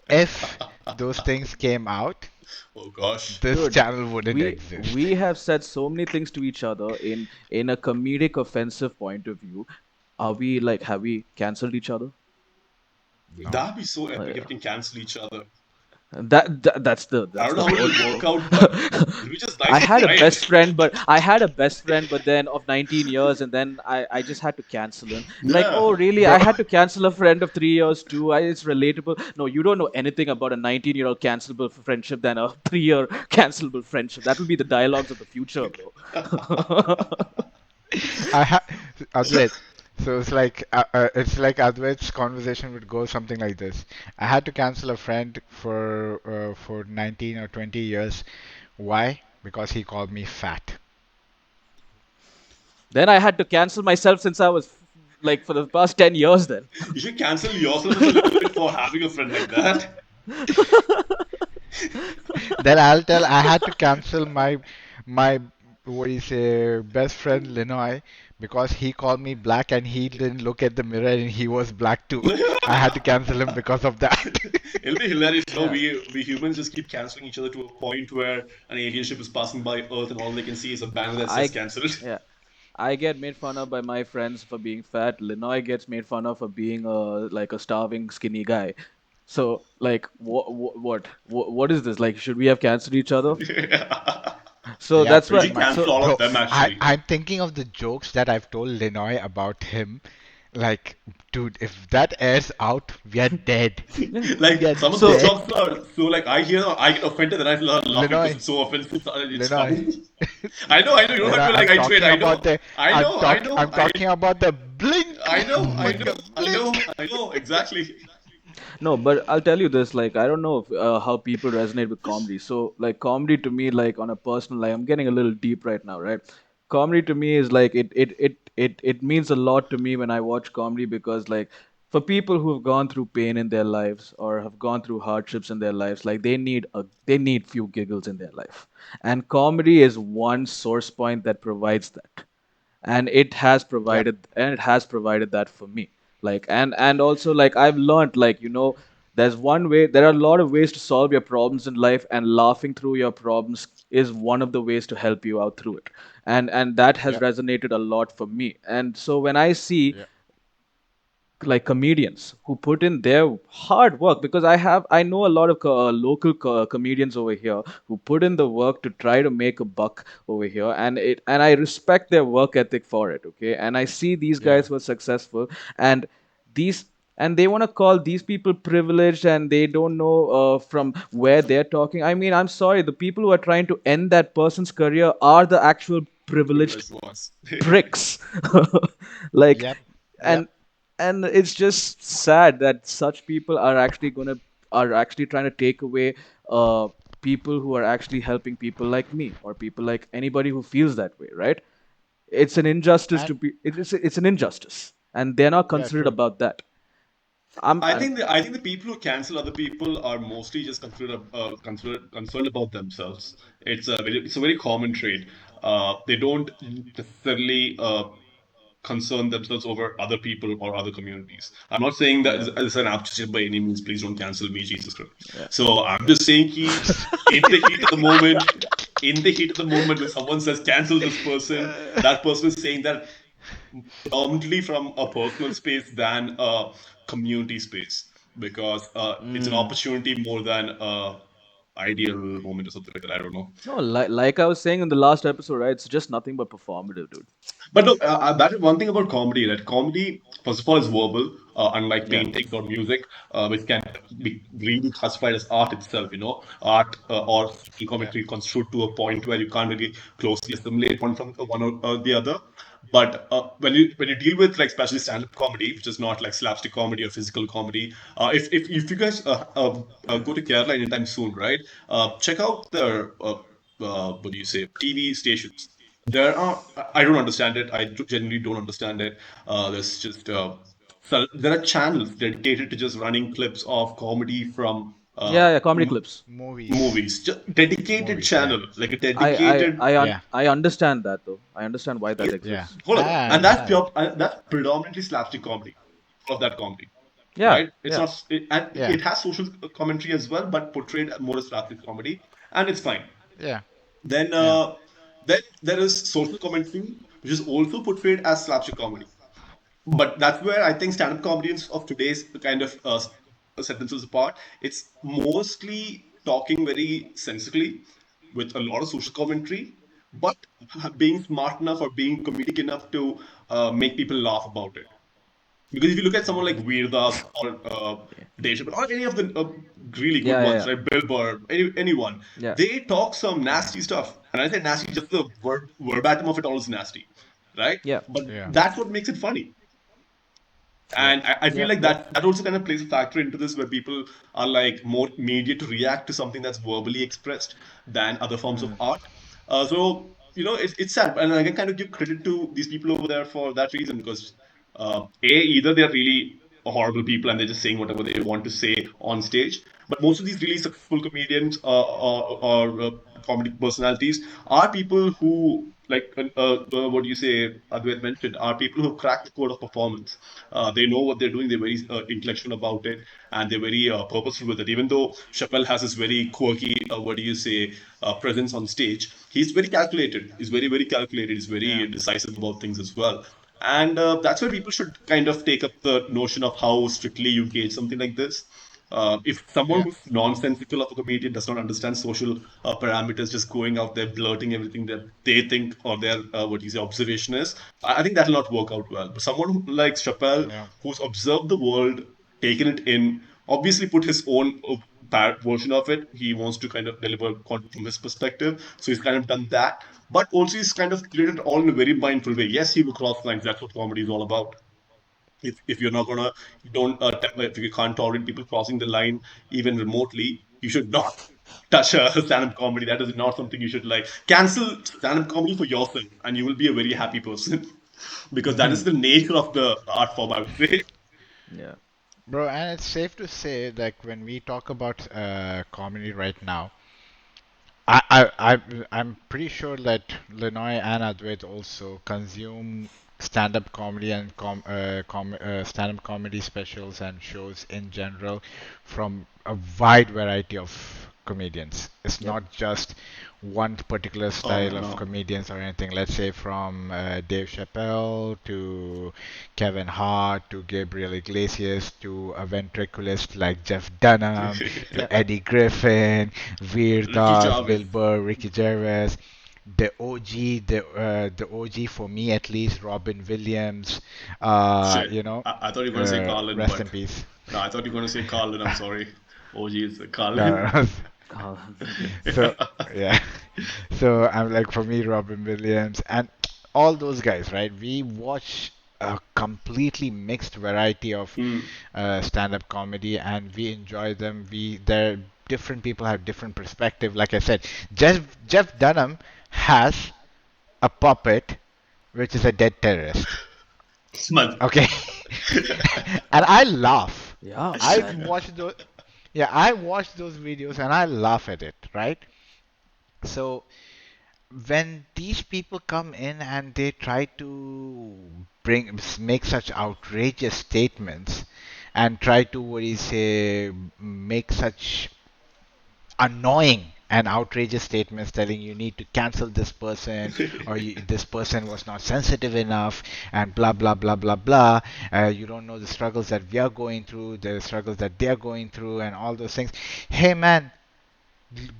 If those things came out, Oh gosh. this Dude, channel wouldn't exist. we have said so many things to each other in a comedic offensive point of view. Are we like have we cancelled each other? No. That'd be so epic if Uh, we can cancel each other. I that's don't know the how whole it'll work point. out, but it'll be just nice and bright. I had a best friend, but then of 19 years, and then I just had to cancel him. Like, Yeah. oh really? Bro, I had to cancel a friend of 3 years too. It's relatable. No, you don't know anything about a 19-year-old cancelable friendship than a 3-year cancelable friendship. That will be the dialogues of the future, bro. I ha Advait. So it's like Advait's conversation would go something like this. I had to cancel a friend for 19 or 20 years. Why? Because he called me fat. Then I had to cancel myself since I was like for the past 10 years. Then You should cancel yourself as a little bit for having a friend like that. Then I had to cancel my what do you say, best friend Linoy, because he called me black and he didn't look at the mirror and he was black too. I had to cancel him because of that. It'll be hilarious. You know, Yeah, we humans just keep canceling each other to a point where an alien ship is passing by Earth and all they can see is a banner that says I cancelled. yeah. I get made fun of by my friends for being fat. Linoy gets made fun of for being a starving skinny guy. So like what is this? Like should we have canceled each other? Yeah. So Yeah, that's We pretty why should much. cancel so all of Bro, them actually. I'm thinking of the jokes that I've told Linoy about him. Like, dude, if that airs out, we are dead. yeah. We Like are some of those So dead. jokes are so like I hear I get offended and I start laughing because Linoy, it's so offensive. It's Linoy, funny. I know. You don't have Linoy, to like I'm I trade. talking I about know. the I know. I know. I'm talking about the blink, motherfucker, blink. I know exactly. no, but I'll tell you this, like I don't know if, how people resonate with comedy. So like comedy to me, like on a personal, like I'm getting a little deep right now, right? Comedy to me is like it means a lot to me when I watch comedy because like for people who've gone through pain in their lives or have gone through hardships in their lives, like they need few giggles in their life, and comedy is one source point that provides that, and Yep, it has provided that for me, like and also like I've learned, like there's one way, there are a lot of ways to solve your problems in life, and laughing through your problems is one of the ways to help you out through it, and that has yep, resonated a lot for me. And so when I see yep, like comedians who put in their hard work, because I know a lot of local comedians over here who put in the work to try to make a buck over here, and I respect their work ethic for it, okay, and I see these yeah, guys were successful, and these and they want to call these people privileged, and they don't know from where they're talking. I mean, I'm sorry, the people who are trying to end that person's career are the actual privileged Privileged ones. pricks. Like, yep, yep. and it's just sad that such people are actually trying to take away people who are actually helping people like me or people like anybody who feels that way, right? It's an injustice And to be it's an injustice, and they're not yeah, considered true. about that. I'm I think the people who cancel other people are mostly just concerned about themselves. It's a very common trait. They don't necessarily concern themselves over other people or other communities. I'm not saying that yeah, as an aptitude by any means. Please don't cancel me, Jesus Christ. yeah. So I'm just saying, in the heat of the moment, when someone says cancel this person, that person is saying that predominantly from a personal space than a community space because it's an Mm. opportunity more than a ideal moment or something like that. I don't know. No, like I was saying in the last episode, right? It's just nothing but performative, dude. But look, that is one thing about comedy. That comedy, first of all, is verbal, unlike Yeah, paintings or music, which can be really classified as art itself. You know, art or social Yeah, commentary construed to a point where you can't really closely assimilate one from one or the other. But when you deal with like especially stand-up comedy, which is not like slapstick comedy or physical comedy, if you guys go to Kerala anytime soon, right? Check out their what do you say TV stations. There are I don't understand it. Genuinely don't understand it. There's just so there are channels dedicated to just running clips of comedy from yeah, comedy clips. movies, movies. Just dedicated movies. Yeah, channel, like a dedicated. yeah, I understand that though. I understand why that yeah. exists. Hold on, I and understand it. that's predominantly slapstick comedy. All of that comedy, Yeah, right? It's yeah, not, and Yeah, it has social commentary as well, but portrayed more as slapstick comedy, and it's fine. yeah, Then, yeah. then there is social commentary, which is also portrayed as slapstick comedy. But that's where I think stand-up comedians of today's kind of set themselves apart. It's mostly talking very sensibly with a lot of social commentary, but being smart enough or being comedic enough to make people laugh about it. Because if you look at someone like Veerdas or Dave Chappelle or any of the really good yeah, ones, yeah, right? Bill Burr, anyone, yeah, they talk some nasty stuff. And I say nasty, just the verbatim of it all is nasty, right? yeah, But Yeah, that's what makes it funny. yep, And I feel yeah, like yeah. that also kind of plays a factor into this where people are like more immediate to react to something that's verbally expressed than other forms of Mm. art. So, you know, it's sad. And I can kind of give credit to these people over there for that reason because, A, either they're really horrible people and they're just saying whatever they want to say on stage. But most of these really successful comedians or comedy personalities are people who, like what you say, Advaith mentioned, are people who crack the code of performance. They know what they're doing. They're very intellectual about it, and they're very purposeful with it. Even though Chappelle has this very quirky, what do you say, presence on stage, he's very calculated. He's very, very calculated. He's Yeah. very decisive about things as well. And that's where people should kind of take up the notion of how strictly you gauge something like this. If someone Yeah. who's nonsensical of a comedian does not understand social parameters, just going out there blurting everything that they think or their what you say observation is, I think that will not work out well. But someone who likes Chappelle, Yeah. who's observed the world, taken it in, obviously put his own bad version of it. He wants to kind of deliver content from his perspective, so he's kind of done that. But also, he's kind of created it all in a very mindful way. Yes, he will cross lines. That's what comedy is all about. If you're not gonna, you don't if you can't tolerate people crossing the line even remotely, you should not touch a stand-up comedy. That is not something you should like. Cancel stand-up comedy for yourself, and you will be a very happy person because that is the nature of the art form, I would say. Yeah. Bro, and it's safe to say, like, when we talk about comedy right now, I'm pretty sure that Linoy and Advait also consume stand-up comedy and stand-up comedy specials and shows in general from a wide variety of comedians. It's Yep. not just one particular Oh style man, of no. comedians or anything. Let's say from Dave Chappelle to Kevin Hart to Gabriel Iglesias to a ventriloquist like Jeff Dunham to Yep. Eddie Griffin, Veer Ricky Das, Gervais. Bill Burr, Ricky Gervais, the OG for me at least, Robin Williams, Shit, I thought you were gonna say Carlin, rest but in peace. no, I thought you were gonna say Carlin. I'm sorry. OG is No, Carlin. no, no. Oh, So yeah, so I'm like for me, Robin Williams and all those guys, right? We watch a completely mixed variety of Hmm. stand-up comedy, and we enjoy them. There different people have different perspective. Like I said, Jeff Dunham has a puppet which is a dead terrorist. Smart. Okay, and I laugh. yeah, I man. watch those. Yeah, I watch those videos and I laugh at it, right? So when these people come in and they try to make such outrageous statements and try to what do you say make such annoying and outrageous statements telling you need to cancel this person or this person was not sensitive enough and blah blah blah blah blah, you don't know the struggles that we are going through, the struggles that they are going through and all those things. Hey man,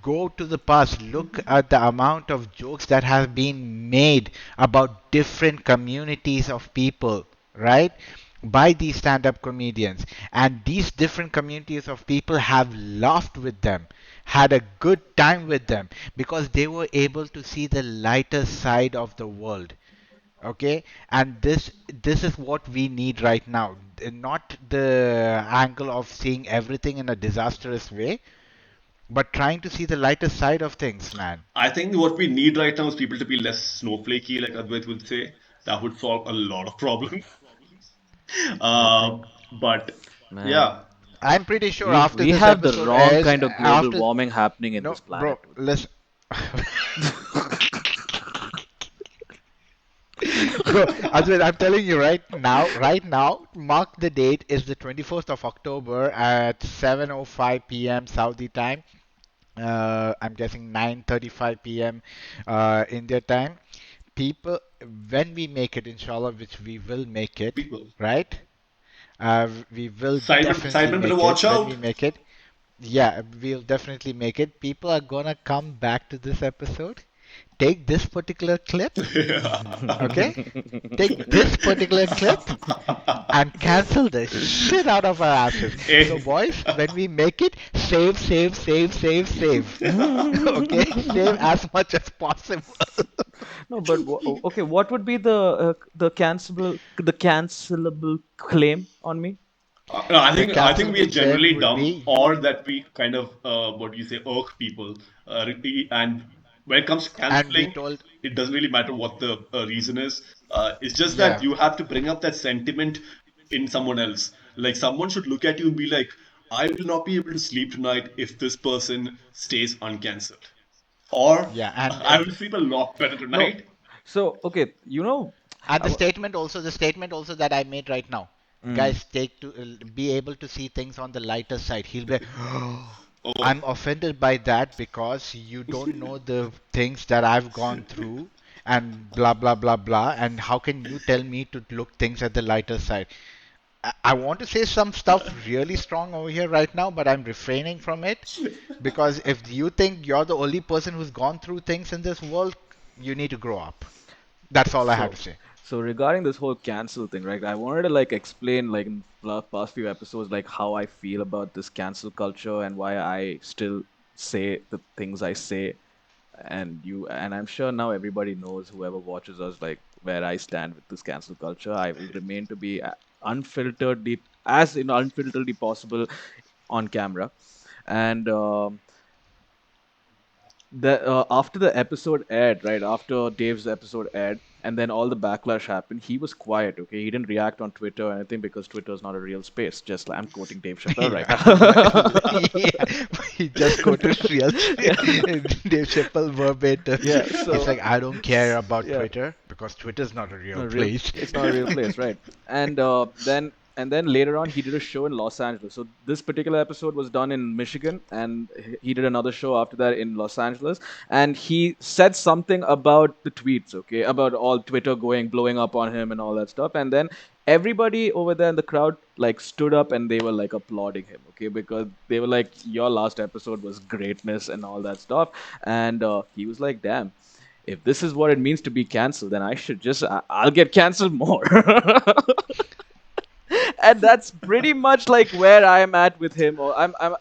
go to the past, look at the amount of jokes that have been made about different communities of people, right? By these stand up comedians. And these different communities of people have laughed with them, had a good time with them, because they were able to see the lighter side of the world. Okay, and this is what we need right now. Not the angle of seeing everything in a disastrous way, but trying to see the lighter side of things, man. I think what we need right now is people to be less snowflakey, like Advait would say. That would solve a lot of problems. Yeah, bro. But Man, yeah, I'm pretty sure we after we this have the episode wrong airs, kind of global after warming happening in no, this planet, bro, dude. listen, bro, Advait, I'm telling you right now, mark the date is the 21st of October at 7:05 p.m. Saudi time. I'm guessing 9:35 p.m. India time. People, when we make it, inshallah, which we will make it, people. right? We will definitely Sidemen better make it watch when out. we make it. Yeah, we'll definitely make it. People are gonna come back to this episode, take this particular clip, okay? Take this particular clip and cancel the shit out of our asses. So, Eh. boys, when we make it, save, save, save, save, save. Okay? Save as much as possible. No, but okay, what would be the cancelable claim on me? No, The I think we are cancelable claim generally would dumb, be or that we kind of what do you say irk people. And when it comes to and we canceling, told, it doesn't really matter what the reason is. It's just that yeah, you have to bring up that sentiment in someone else. Like someone should look at you and be like, I will not be able to sleep tonight if this person stays uncancelled. Or Yeah, and I will sleep a lot better No. tonight. So okay, and I w- the statement also that I made right now, mm, guys, take to be able to see things on the lighter side. He'll be like, Oh, I'm offended by that because you don't know the things that I've gone through and blah blah blah blah. And how can you tell me to look things at the lighter side? I want to say some stuff really strong over here right now, but I'm refraining from it because if you think you're the only person who's gone through things in this world, you need to grow up. That's all I have to so say. so regarding this whole cancel thing, right? I wanted to like explain like in the past few episodes like how I feel about this cancel culture and why I still say the things I say. And I'm sure now everybody knows, whoever watches us, like where I stand with this cancel culture. I will remain to be unfilteredly, as unfilteredly possible on camera. And the after the episode aired, right after Dave's episode aired, and then all the backlash happened, he was quiet. Okay, he didn't react on Twitter or anything because Twitter is not a real space. Just like I'm quoting Dave Chappelle right Yeah, now. yeah, he just quoted real Yeah, Dave Chappelle verbatim. yeah. He's So like, I don't care about yeah, Twitter because Twitter's not a real no real. place. It's not a real place, right? And then later on, he did a show in Los Angeles. So this particular episode was done in Michigan, and he did another show after that in Los Angeles. And he said something about the tweets, okay, about all Twitter going blowing up on him and all that stuff. And then everybody over there in the crowd like stood up and they were like applauding him, okay, because they were like, "Your last episode was greatness" and all that stuff. And he was like, "Damn." If this is what it means to be canceled, then I'll get canceled more. And that's pretty much like where I'm at with him. Or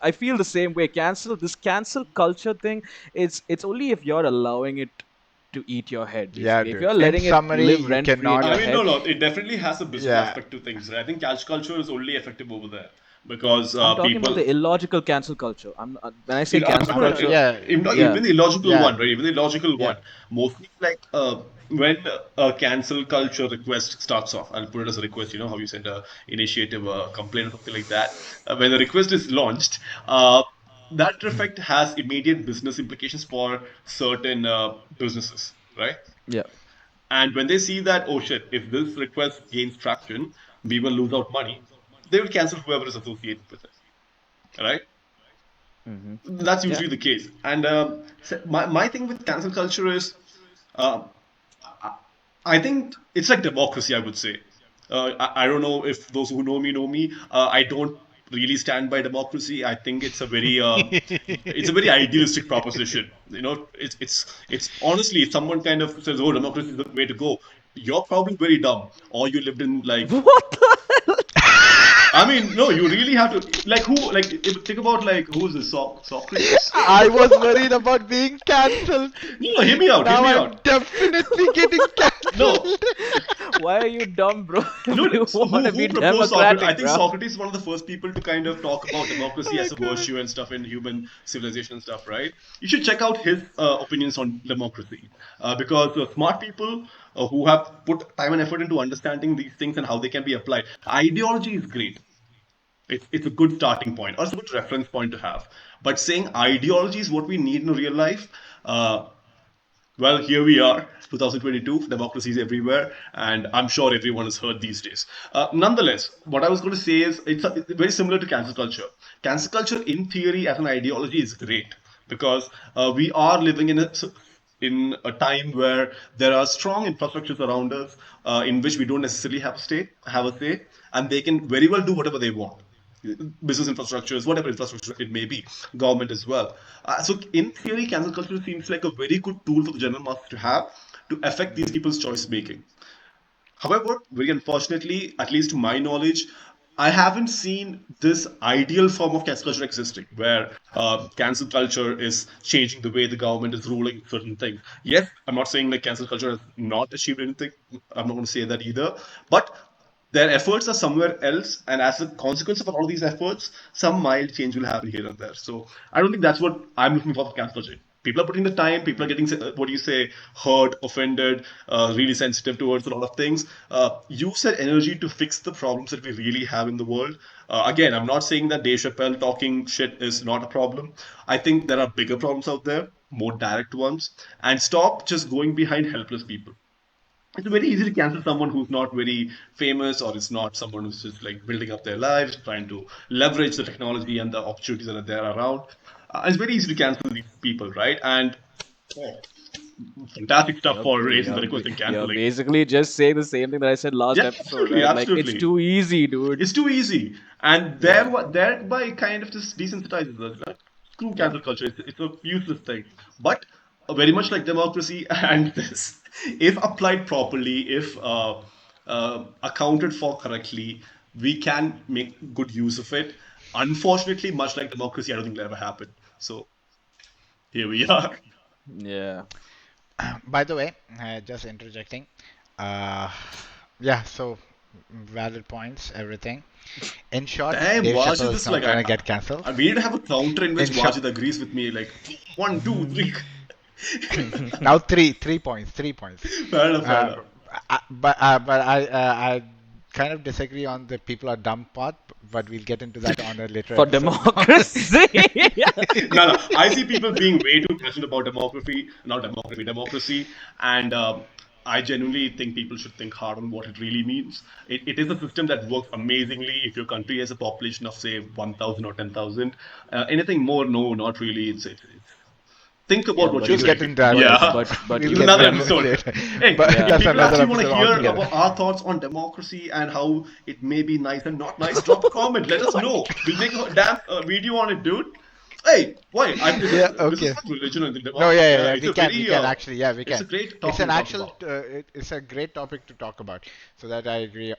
I feel the same way. This cancel culture thing. It's only if you're allowing it to eat your head. Yeah, Basically, if dude. you're In letting it summary, live you rent free in cannot. your I mean, no, head. no, it definitely has a business Yeah, aspect to things. I think cancel culture is only effective over there because I'm talking about people. the illogical cancel culture. When I say I'm cancel talking about culture, yeah, yeah, even the illogical yeah, one, right? Even the illogical yeah. one. Mostly like when a cancel culture request starts off, I'll put it as a request. You know how you send a initiative, a complaint, or something like that. When the request is launched, that effect has immediate business implications for certain businesses, right? yeah. And when they see that, oh shit, if this request gains traction, we will lose out money, they will cancel whoever is associated with it, right? Hmm. That's Yeah. usually the case. And my thing with cancel culture is, uh, I I think it's like democracy, I would say. I don't know if those who know me know me. I don't really stand by democracy. I think it's a very idealistic proposition. You know, it's honestly, if someone kind of says, "Oh, democracy is the way to go," you're probably very dumb, or you lived in like What the? I mean, no, you really have to like who like think about like who is this Socrates? I was worried about being cancelled. No, no, hear me out, hear Now me I'm out. definitely getting No, cancelled. Why are you dumb, bro? no, If you so want to who be proposed Socrates? I democratic, think bro. Socrates is one of the first people to kind of talk about Oh democracy my as a god. virtue and stuff in human civilization and stuff, right? You should check out his opinions on democracy because smart people who have put time and effort into understanding these things and how they can be applied. Ideology is great. It's a good starting point or it's a good reference point to have. But saying ideology is what we need in real life, uh, well, here we are, 2022, democracy is everywhere, and I'm sure everyone has heard these days. Nonetheless, what I was going to say is it's very similar to cancel culture. Cancel culture, in theory, as an ideology, is great because we are living in a time where there are strong infrastructures around us in which we don't necessarily have a say, and they can very well do whatever they want business infrastructures, whatever infrastructure it may be, government as well. So, in theory, cancel culture seems like a very good tool for the general mass to have to affect these people's choice making. However, very unfortunately, at least to my knowledge, I haven't seen this ideal form of cancel culture existing, where cancel culture is changing the way the government is ruling certain things. Yes, I'm not saying like cancel culture has not achieved anything. I'm not going to say that either. But their efforts are somewhere else, and as a consequence of all these efforts, some mild change will happen here and there. So I don't think that's what I'm looking for cancel culture. People are putting the time. People are getting what do you say, hurt, offended, really sensitive towards a lot of things. Use that energy to fix the problems that we really have in the world. Again, I'm not saying that Dave Chappelle talking shit is not a problem. I think there are bigger problems out there, more direct ones, and stop just going behind helpless people. It's very easy to cancel someone who's not very famous, or it's not someone who's just like building up their lives, trying to leverage the technology and the opportunities that are there around. It's very easy to cancel these people, right? And oh, fantastic stuff for raising the request and You're canceling. basically just saying the same thing that I said last Yeah, episode, absolutely, right? Like it's absolutely. too easy, dude. It's too easy, and Yeah. thereby kind of just desensitizes us. Like, screw Yep. cancel culture. It's a useless thing. But very much like democracy and this, if applied properly, if accounted for correctly, we can make good use of it. Unfortunately, much like democracy, I don't think it'll ever happen. So here we are. Yeah. By the way, just interjecting. Uh, yeah, so valid points, everything. In short, Damn, Dave Wajid, Chappelle is this is not like gonna get cancelled. we need to have a counter in which In short, Wajid agrees with me. Like one, two, three. now three points, 3 points. Fair enough, fair Uh, enough. but I kind of disagree on the people are dumb part, but we'll get into that on a later For episode. democracy. No, no. I see people being way too passionate about democracy, not democracy, democracy, and I genuinely think people should think hard on what it really means. It is a system that works amazingly if your country has a population of say 1,000 or 10,000. Anything more, no, not really. It's think Yeah, about what but you're We'll you, get saying. into that but later. Yeah, but but We'll you get to another that remember. episode. later. Hey, But if Yeah. that's people another actually want to episode hear altogether. about our thoughts on democracy and how it may be nice and not nice, drop a comment. Let us know. We'll make a damn video on it, dude. Hey, why? Yeah, This is okay. not religion and No, yeah, democracy. yeah, Yeah, yeah. it's We a can, very, actually, yeah, we it's a can. great It's topic an to talk actual, about. it's a great topic to talk about. So that I agree.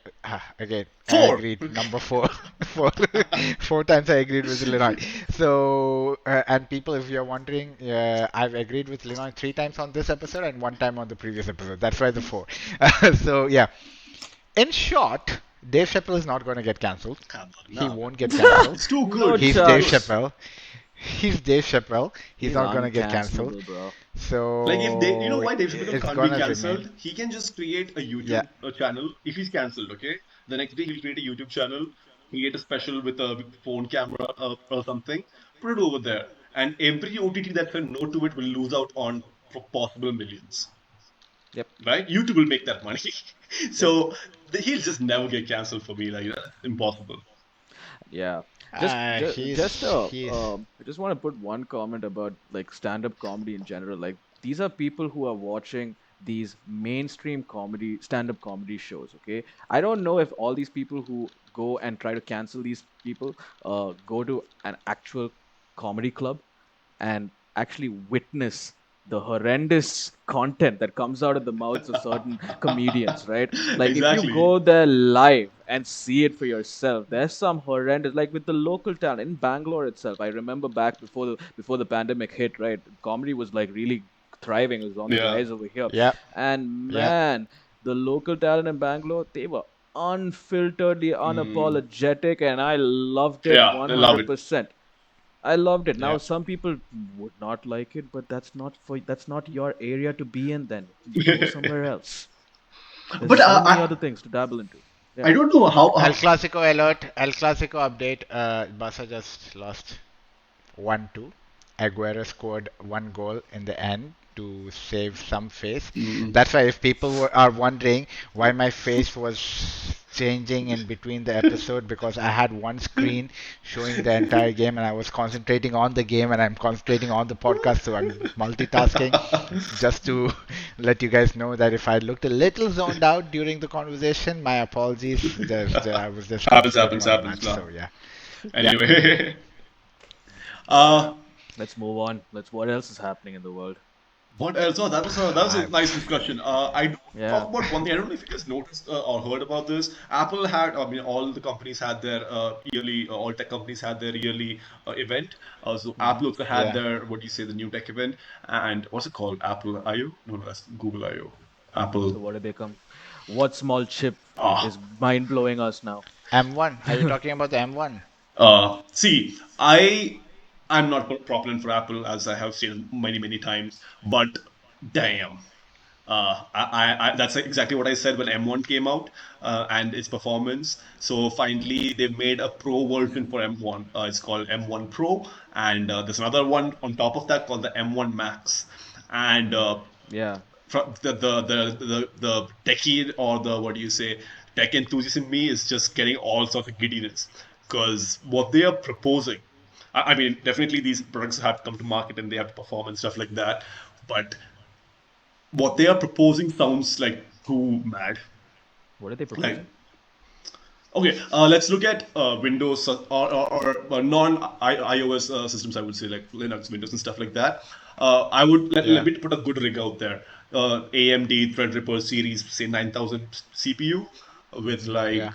Again, I Four. agreed. Number four, four, 4 times I agreed with Linoy. So, and people, if you're wondering, I've agreed with Linoy 3 times on this episode and 1 time on the previous episode. That's why the four. So yeah. In short, Dave Chappelle is not going to get cancelled. Come on, He nah, won't man. get cancelled. It's too No good. It's He's too Dave good. chance. Chappelle. He's Dave Chappelle. He's He's not gonna get cancelled. uncancelable, bro. Like if they, you know So why Dave Chappelle it's can't be gonna remain. cancelled? He can just create a Yeah. YouTube channel if he's cancelled. Okay, the next day he'll create a YouTube channel, create a special with a phone camera or something, put it over there, and every OTT that said no to it will lose out on possible millions. Yep. Right? YouTube will make that money. Yep. So he'll just never get cancelled for me. Like that's impossible. Yeah. He's he's I just want to put one comment about like stand-up comedy in general. Like these are people who are watching these mainstream comedy, stand-up comedy shows. Okay, I don't know if all these people who go and try to cancel these people, go to an actual comedy club and actually witness the horrendous content that comes out of the mouths of certain comedians, right? Like if you Exactly. go there live and see it for yourself, there's some horrendous, like with the local talent in Bangalore itself. I remember back before the pandemic hit, right? Comedy was like really thriving. It was on the Yeah. rise over here, yeah, and yeah. man, the local talent in Bangalore, they were unfilteredly Mm. unapologetic, and I loved it Yeah, I love it. 100%. I loved it. Now Yeah. some people would not like it, but that's not your area to be in then. Go somewhere else. There's But so many other things to dabble into. I Yeah. don't know El how Clasico alert. El Clasico update. Barca just lost 1-2. Aguero scored 1 goal in the end to save some face. Mm. That's why if people are wondering why my face was changing in between the episode, because I had one screen showing the entire game and I was concentrating on the game and I'm concentrating on the podcast, so I'm multitasking. Just to let you guys know that if I looked a little zoned out during the conversation, my apologies. I was just happens, concentrating happens, on the happens match. now. So yeah, yeah. Anyway, Yeah. uh, Let's move on. What else is happening in the world? what else? Oh, that was a I, nice discussion. I do talk Yeah. about one thing. I don't know if you guys noticed or heard about this. Apple had, I mean, all the companies had their yearly, all tech companies had their yearly event. So Mm-hmm. Apple also had yeah. their, what do you say, the new tech event, and what's it called? Apple I/O? No, no, that's Google I/O. Apple. So what did they come? What small chip Ah, is mind blowing us now? M1. Are you talking about the M1? See, I I'm not proponent for Apple, as I have stated many times, but damn. That's exactly what I said when M1 came out and its performance. So finally, they've made a pro version for M1. It's called M1 Pro, and there's another one on top of that called the M1 Max. And Yeah. the techie, or the, what do you say, tech enthusiast in me is just getting all sorts of giddiness, because what they are proposing, I mean, definitely these products have to come to market and they have to perform and stuff like that, but what they are proposing sounds like too mad. What are they Like, proposing? okay, let's look at Windows, or non-iOS systems, I would say, like Linux, Windows, and stuff like that. I would let Yeah. me put a good rig out there. AMD Threadripper series, say 9000 CPU with Yeah. like,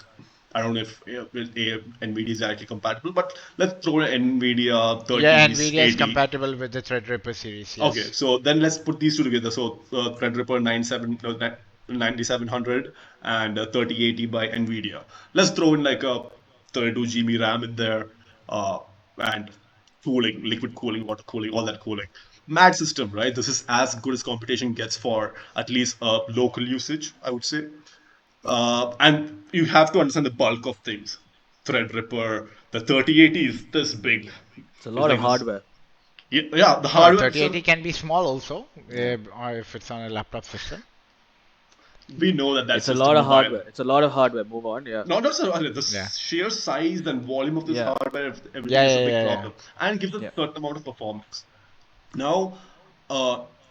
I don't know if NVIDIA is directly compatible, but let's throw an NVIDIA Yeah, 30s, Nvidia is 80. compatible with the Threadripper series. Okay, Yes. so then let's put these two together. So Threadripper 9700 and 3080 by NVIDIA. Let's throw in like a 32 GB RAM in there, uh, and cooling, liquid cooling, water cooling, all that cooling. Mad system, right? This is as good as competition gets for at least local usage, I would say. And you have to understand the bulk of things. Threadripper, the 3080 is this big. It's a It's lot of like this. hardware. Yeah, the No, hardware itself. 3080 can be small also, Yeah. or if it's on a laptop system. We know that that's It's a just a lot of mobile. hardware. It's a lot of hardware. Move on. Yeah. Not just the Yeah. sheer size and volume of this Yeah. hardware, everything Yeah, is a yeah, big yeah, yeah. problem, and gives a Yeah. certain amount of performance. Now,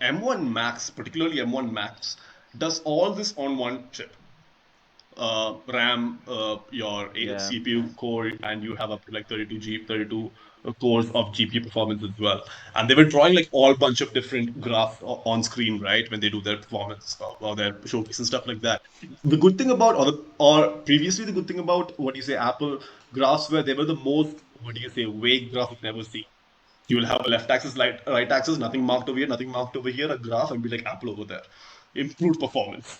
M1 Max, particularly M1 Max, does all this on one chip. RAM, your Yeah. CPU core, and you have up to like 32 cores of GPU performance as well. And they were drawing like all bunch of different graphs on screen, right, when they do their performance, or their showcase and stuff like that. The good thing about, or previously, the good thing about, what do you say, Apple graphs, where they were the most, what do you say, vague graph you've never seen. You will have a left axis, right axis, nothing marked over here, nothing marked over here, a graph, and be like Apple over there. Improved performance.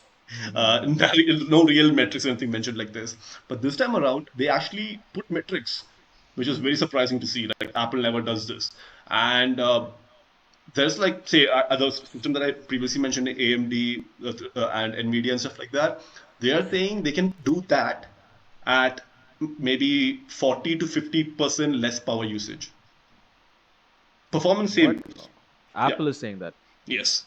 No real metrics or anything mentioned like this. But this time around, they actually put metrics, which is very surprising to see. Like, Apple never does this. And there's like, say, other system that I previously mentioned, AMD and NVIDIA and stuff like that. They are saying they can do that at maybe 40 to 50% less power usage. Performance What? same. Yeah. Apple is saying that. Yes.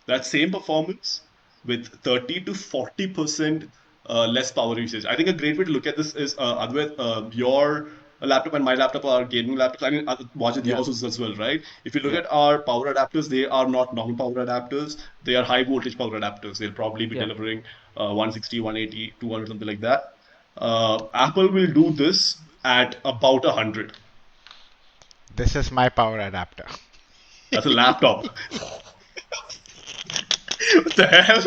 That same performance with 30 to 40% less power usage. I think a great way to look at this is, Advaith, your laptop and my laptop are gaming laptops. I mean, Wajid, Yeah. yours is as well, right? If you look Yeah. at our power adapters, they are not normal power adapters. They are high voltage power adapters. They'll probably be Yeah. delivering 160, 180, 200, something like that. Apple will do this at about 100. This is my power adapter. That's a laptop. What the hell?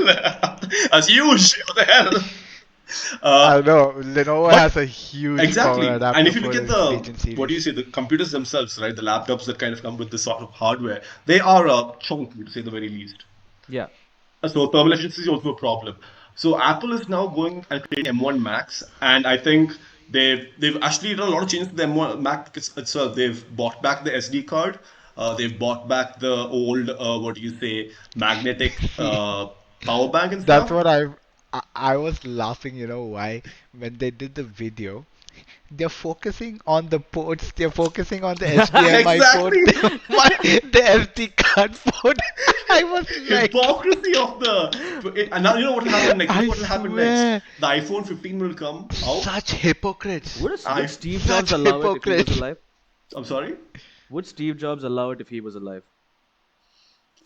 That's huge. What the hell? I Uh, know Lenovo has but a huge power exactly, and adapter if you look for at its the, Legion what do you series. say, the computers themselves, right? The laptops that kind of come with this sort of hardware, they are chunky, to say the very least. Yeah. So thermal efficiency is also a problem. So Apple is now going and creating M1 Max, and I think they've actually done a lot of changes to the M1 Mac itself. They've bought back the SD card. They've bought back the old, what do you say, magnetic power bank and That's stuff. what I was laughing, you know why? When they did the video, they're focusing on the ports, they're focusing on the HDMI port, Exactly. the SD card port. I was like, Hypocrisy of and now you know what will happen next. You know I what will happen next. swear, The iPhone 15 will come out. such hypocrites. Would I Steve Jobs Such allow it if he was hypocrites. alive? I'm sorry. Would Steve Jobs allow it if he was alive?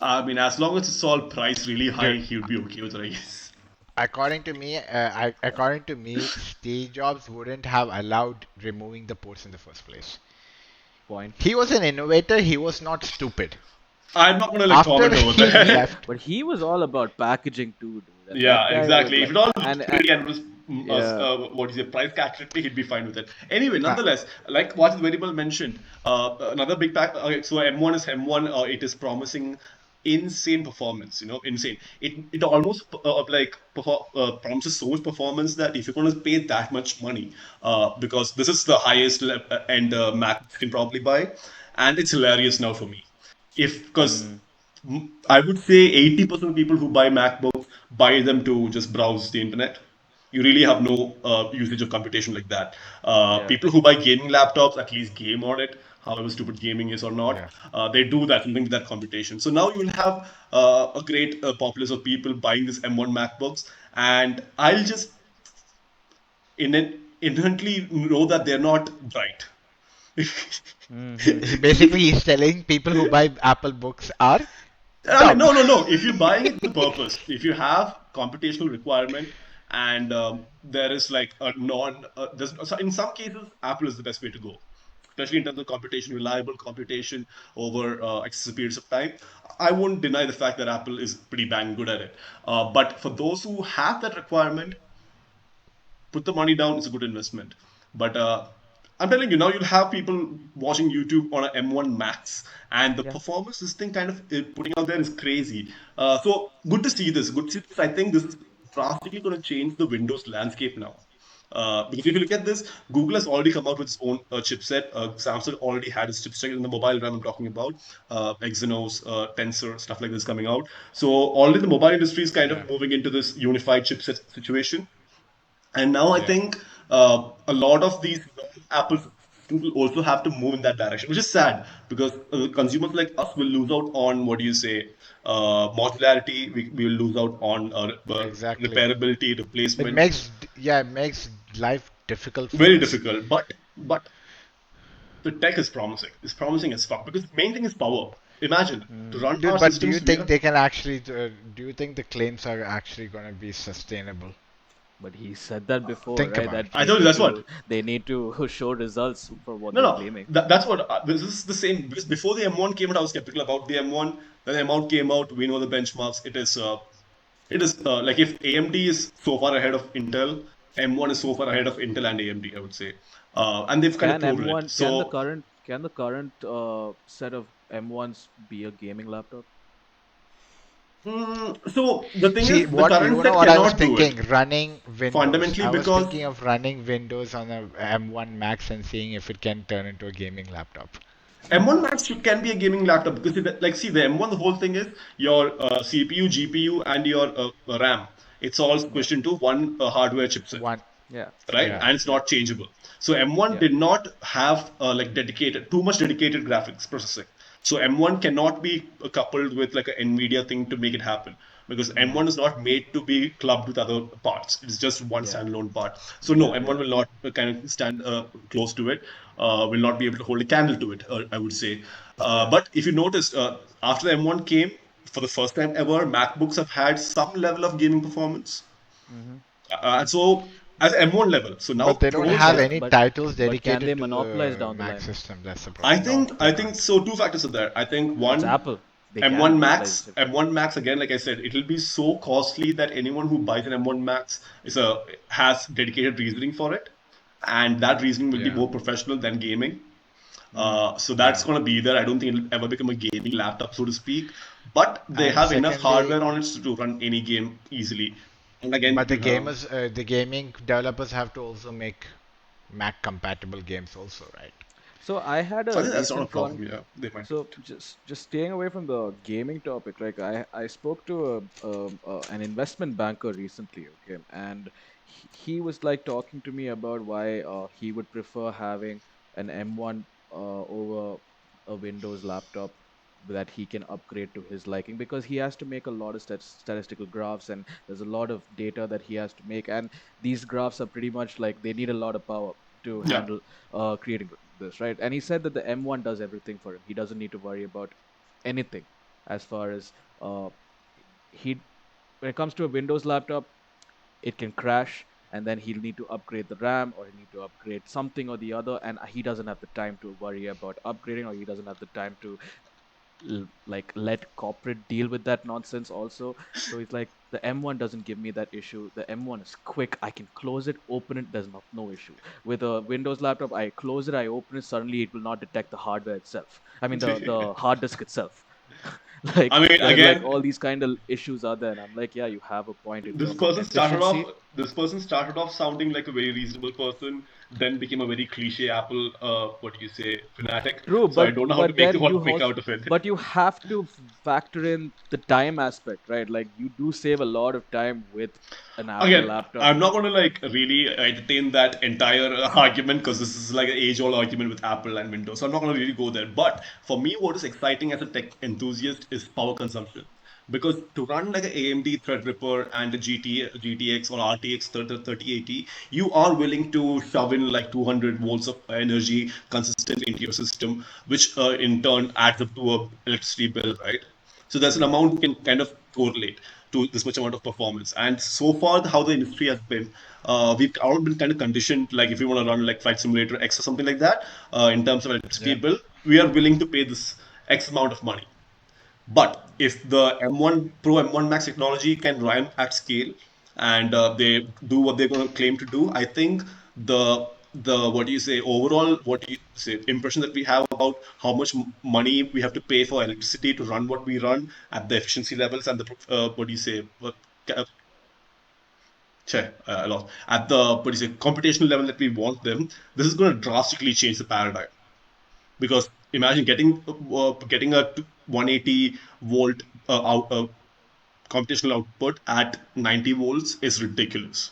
I mean, as long as it's all priced really high, Dude, he would be okay with it, I guess. according to me, Steve Jobs wouldn't have allowed removing the ports in the first place. Point. He was an innovator, he was not stupid. I'm not gonna like After comment over he that. left, But he was all about packaging too, dude. And that Yeah, guy was exactly. If like, it all and looked pretty and was, yeah, what is it, priced accurately, he'd be fine with it. Anyway, uh, nonetheless, like what is very well mentioned, another big pack. Okay, so M1 is M1. It is promising insane performance. Insane. It almost promises so much performance that if you're going to pay that much money, because this is the highest end Mac you can probably buy, and it's hilarious now for me. If because Mm, I would say 80% of people who buy MacBooks buy them to just browse the internet. You really have no usage of computation like that. yeah. People who buy gaming laptops at least game on it, however stupid gaming is or not. Yeah. They do that and bring that computation. So now you'll have a great populace of people buying this M1 MacBooks, and I'll just inherently know that they're not bright. Mm-hmm. Basically, he's telling people who buy Apple books are I mean, dumb. no, no, no. If you're buying it with a purpose, if you have computational requirement, and there is like a there's, so in some cases, Apple is the best way to go, especially in terms of computation, reliable computation over excessive periods of time. I won't deny the fact that Apple is pretty bang good at it. But for those who have that requirement, put the money down. It's a good investment. But I'm telling you now, you'll have people watching YouTube on a M1 Max, and the Yeah. performance this thing kind of putting out there is crazy. So good to see this. Good to see this. I think this is drastically going to change the Windows landscape now. Because if you look at this, Google has already come out with its own chipset. Samsung already had its chipset in the mobile RAM I'm talking about, Exynos, Tensor, stuff like this coming out. So already the mobile industry is kind Yeah. of moving into this unified chipset situation. And now I Yeah. think a lot of these Apple systems will also have to move in that direction, which is sad because consumers like us will lose out on what do you say, modularity. We will lose out on Exactly. repairability, It replacement. makes yeah, it makes life difficult for Very us. difficult, but the tech is promising. It's promising as fuck because the main thing is power. Imagine to run Dude, our but do you systems, we think are. they can actually? Do you think the claims are actually going to be sustainable? But he said that before, Think right? about That it. I told you that's what. they need to show results for what No, they're no, claiming. that's what this is the same. Because before the M1 came out, I was skeptical about the M1. Then the M1 came out, we know the benchmarks. It is like if AMD is so far ahead of Intel, M1 is so far ahead of Intel and AMD, I would say, and they've kind of Can proven it. M1 So, can the current set of M1s be a gaming laptop? so the thing See, is, the what current you know set what I was cannot do it thinking? Running Windows. fundamentally I was because thinking of running Windows on a M1 Max and seeing if it can turn into a gaming laptop. M1 Max can be a gaming laptop because like see the M1 the whole thing is your CPU, GPU, and your RAM. It's all Yeah. squished into one hardware chipset, One, Yeah. right? yeah. And it's Yeah. not changeable. So M1 Yeah. did not have like dedicated too much dedicated graphics processing. So M1 cannot be coupled with like an NVIDIA thing to make it happen because Mm-hmm. M1 is not made to be clubbed with other parts. It's just one Yeah. standalone part. So no, Yeah. M1 Yeah. will not kind of stand close to it. Will not be able to hold a candle to it. I would say. Yeah. But if you noticed, after the M1 came, for the first time ever, MacBooks have had some level of gaming performance. Mm-hmm. So as M1 level. So now But they don't pros have have. any titles But can they dedicated to monopolize the down the Mac line? system. That's the I problem. No, think they I think can't. so. Two factors are there. I think It's one, Apple. They can M1 monopolize Max, it. M1 Max again. Like I said, it will be so costly that anyone who buys an M1 Max has dedicated reasoning for it, and that reasoning will be Yeah, more professional than gaming. Mm. So that's yeah. going to be there. I don't think it'll ever become a gaming laptop, so to speak. But they And have enough secondly, hardware on it to run any game easily. And again, but you have. the gaming developers have to also make Mac compatible games also, right? So I had So I a think that's not a recent con. problem. Yeah, they might do So it. just staying away from the gaming topic, like I spoke to an investment banker recently, okay, and he was like talking to me about why he would prefer having an M1 over a Windows laptop that he can upgrade to his liking because he has to make a lot of statistical graphs and there's a lot of data that he has to make and these graphs are pretty much like they need a lot of power to Yeah, handle creating this, right? And he said that the M1 does everything for him. He doesn't need to worry about anything as far as uh, he when it comes to a Windows laptop, it can crash and then he'll need to upgrade the RAM or he'll need to upgrade something or the other and he doesn't have the time to worry about upgrading or he doesn't have the time to like let corporate deal with that nonsense also. So it's like the M1 doesn't give me that issue. The M1 is quick. I can close it, open it, there's no issue. With a Windows laptop, I close it, I open it, suddenly it will not detect the hardware itself. I mean the hard disk itself. I Like mean, there are like again, all these kind of issues are there and I'm like, yeah, you have a point in this terms of person started off efficiency. this person started off sounding like a very reasonable person, then became a very cliche Apple, what do you say, fanatic. True, So I don't know how to but make then one you quick also out of it. but you have to factor in the time aspect, right? Like you do save a lot of time with an Apple Again, laptop. I'm not going to like really entertain that entire argument because this is like an age-old argument with Apple and Windows. So I'm not going to really go there. But for me, what is exciting as a tech enthusiast is power consumption. Because to run like an AMD Threadripper and a GTX or RTX 3080, you are willing to shove in like 200 volts of energy consistently into your system, which in turn adds up to a electricity bill, right? So there's an Mm, amount we can kind of correlate to this much amount of performance. And so far, how the industry has been, we've all been kind of conditioned. Like if you want to run like Flight Simulator X or something like that, in terms of electricity Yeah. bill, we are willing to pay this X amount of money. But if the M1 Pro M1 Max technology can run at scale and they do what they're going to claim to do, I think the what do you say overall what do you say impression that we have about how much money we have to pay for electricity to run what we run at the efficiency levels and the what do you say I lost at the what do you say computational level that we want them. This is going to drastically change the paradigm because imagine getting a 180 volt computational output at 90 volts is ridiculous.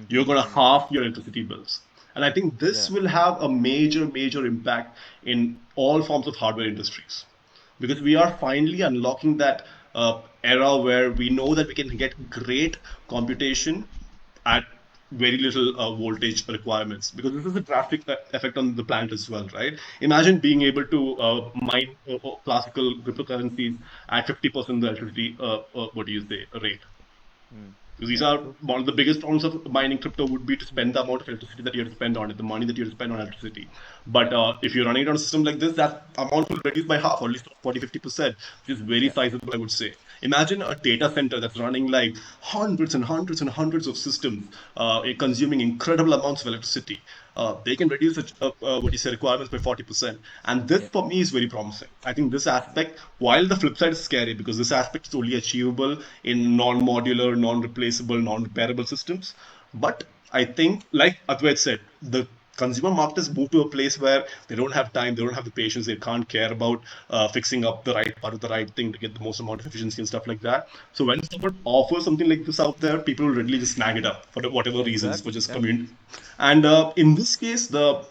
You're going to mm. halve your electricity bills. And I think this Yeah, will have a major impact in all forms of hardware industries because we are finally unlocking that era where we know that we can get great computation at very little voltage requirements because this is a drastic effect on the planet as well, right? Imagine being able to mine classical cryptocurrencies at 50% the electricity, what do you say, rate. Because these yeah, are true. one of the biggest problems of mining crypto would be to spend the amount of electricity that you have to spend on it, the money that you have to spend on electricity. But if you're running it on a system like this, that amount will reduce by half, or at least 40, 50%, which is very Yeah, sizable, I would say. Imagine a data center that's running like hundreds and hundreds and hundreds of systems, consuming incredible amounts of electricity. They can reduce what you say requirements by 40%. And this yeah, for me is very promising. I think this aspect, while the flip side is scary because this aspect is only achievable in non-modular, non-replaceable, non-repairable systems. But I think, like Advaith said, the consumer market has moved to a place where they don't have time, they don't have the patience, they can't care about fixing up the right part of the right thing to get the most amount of efficiency and stuff like that. So when someone offers something like this out there, people will readily just snag it up for whatever reasons, for exactly. just Yeah. community. And in this case, the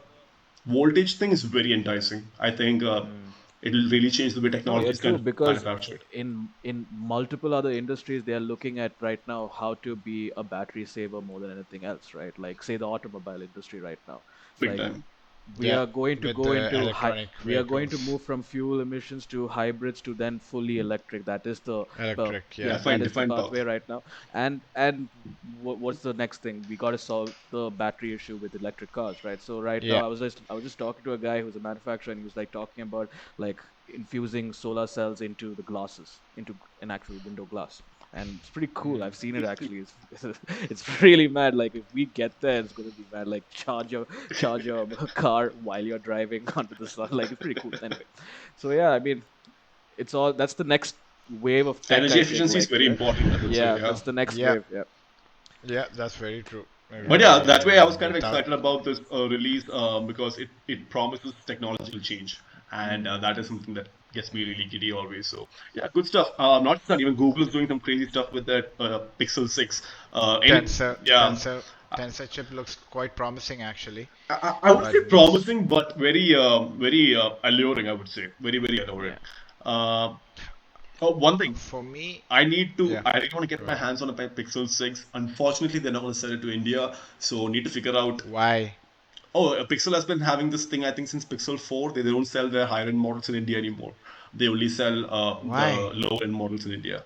voltage thing is very enticing. I think it'll really change the way No, technology yeah, is kind true. of Because manufactured. in multiple other industries, they are looking at right now how to be a battery saver more than anything else, right? Like say the automobile industry right now. Big Like time. we Yeah. are going to With go the into electronic we are going to vehicles. move from fuel emissions to hybrids to then fully electric. That is the Electric, yeah, yeah. that is the Defined pathway path. right now. And what's the next thing? We got to solve the battery issue with electric cars, right? So right now Yeah. I was just talking to a guy who's a manufacturer, and he was like talking about like infusing solar cells into the glasses, into an actual window glass. And it's pretty cool. I've seen it actually. It's really mad. Like if we get there, it's gonna be mad. Like charge your car while you're driving onto the sun. Like it's pretty cool. Anyway, so yeah, I mean, it's all that's the next wave of tech, Energy I think. efficiency is Like very important, I would say. yeah, Yeah. that's the next Yeah. wave. Yeah, Yeah, that's very true. But yeah, yeah, that way I was kind of Without. excited about this release because it promises technological change, and that is something that gets me really giddy always. So yeah, good stuff. Not just that, even Google is doing some crazy stuff with that Pixel 6. Tensor, Yeah, Tensor, Tensor chip looks quite promising actually, I would but say needs. promising, but very alluring. I would say very alluring. yeah. Uh, one thing For me, I yeah. really want to get Go my ahead. hands on a Pixel 6. Unfortunately, they're not going to sell it to India, so need to figure out. Why? Oh, Pixel has been having this thing, I think, since Pixel 4. They don't sell their higher end models in India anymore. They only sell the Why? low end models in India.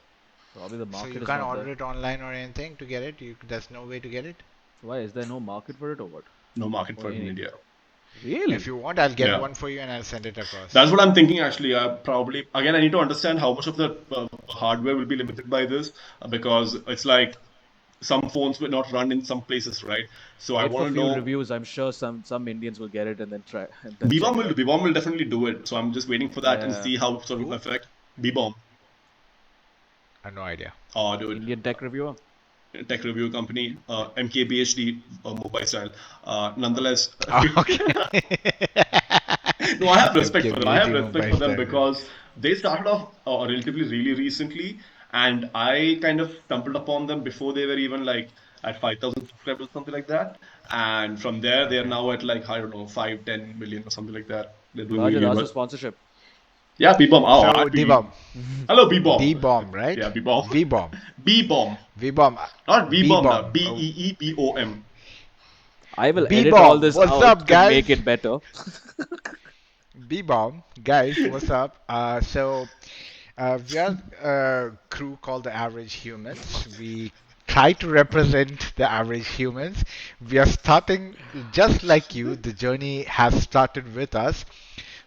Probably the So you market is can't not order there. it online or anything to get it? There's no way to get it? Why is there no market for it or what? No market for Or it in India. If really? you want, I'll get Yeah. one for you and I'll send it That's across. what I'm thinking actually. Probably, again, I need to understand how much of the hardware will be limited by this because it's like some phones will not run in some places, right? So I Wait for want to few know. reviews. I'm sure some Indians will get it and then try and then check Beebom it will out. Beebom will definitely do it. So I'm just waiting for that and Yeah, see how sort of Who? affect Beebom. I have no idea. Oh, dude. Indian tech reviewer. tech review company, MKBHD mobile style. Nonetheless, Okay. no, I have respect for them. I have MKBHD respect Mumbai for them style. because they started off relatively really recently, and I kind of stumbled upon them before they were even like at 5,000 subscribers, something like that. And from there, they are Okay. now at like I don't know 5, 10 million or something like that. They're doing really, Rajat, really ask for well. sponsorship. Yeah, Beebom. Oh, So happy. D-bomb, Hello, Beebom. B-bomb, right? Yeah, Beebom. V-bomb, Beebom. V-bomb, Not Beebom, B-bomb, now. Beebom. I will edit all B-bomb. this What's out up, to guys? make it better. B-bomb, guys. What's up? We are a crew called the Average Humans. We try to represent the average humans. We are starting just like you. The journey has started with us.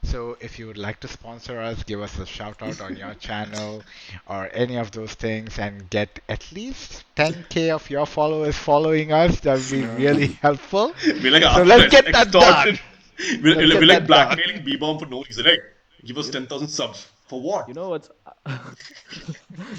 So if you would like to sponsor us, give us a shout out on your channel or any of those things and get at least 10k of your followers following us, that would be Yeah. really helpful. We're like So after let's this get that extortion. done. We're, Let's we're get like that done. blackmailing Beebom for no reason. Hey, give us You, 10,000 subs. For what? you know what's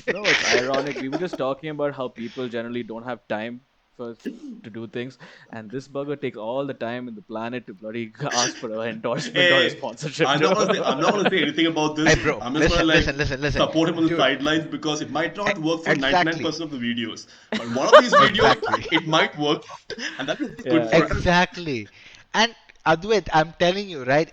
you know what's ironic? We were just talking about how people generally don't have time for to do things, and this bugger takes all the time in the planet to bloody ask for an endorsement or a Hey, sponsorship. I'm not gonna say I'm not gonna say anything about Hey, this. bro, I'm just gonna listen, like listen, listen, listen. support him on the Dude, sidelines because it might not work for exactly. 99% of the videos. But one of these videos, Exactly. it might work out, and that would be good Yeah. for us. Exactly. And Advait, I'm telling you, right?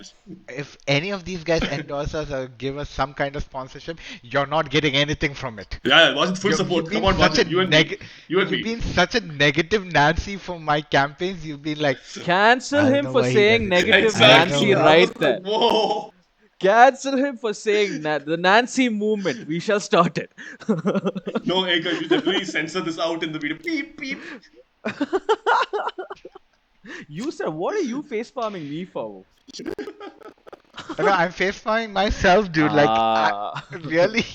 If any of these guys endorse us or give us some kind of sponsorship, you're not getting anything from it. Yeah, yeah, Wajid, full You've support. Come been on, such a Wajid, you and me. You and you've me. been such a negative Nancy for my campaigns. You've been like, Cancel I don't him know for why he does saying it. negative I don't know Nancy Exactly. why. I was right like, there. whoa. Cancel him for saying the Nancy movement. We shall start it. No, Eka, you definitely censor this out in the video. Beep, beep. You said, what are you face palming me for? No, I'm face myself, dude. Like, Ah. really?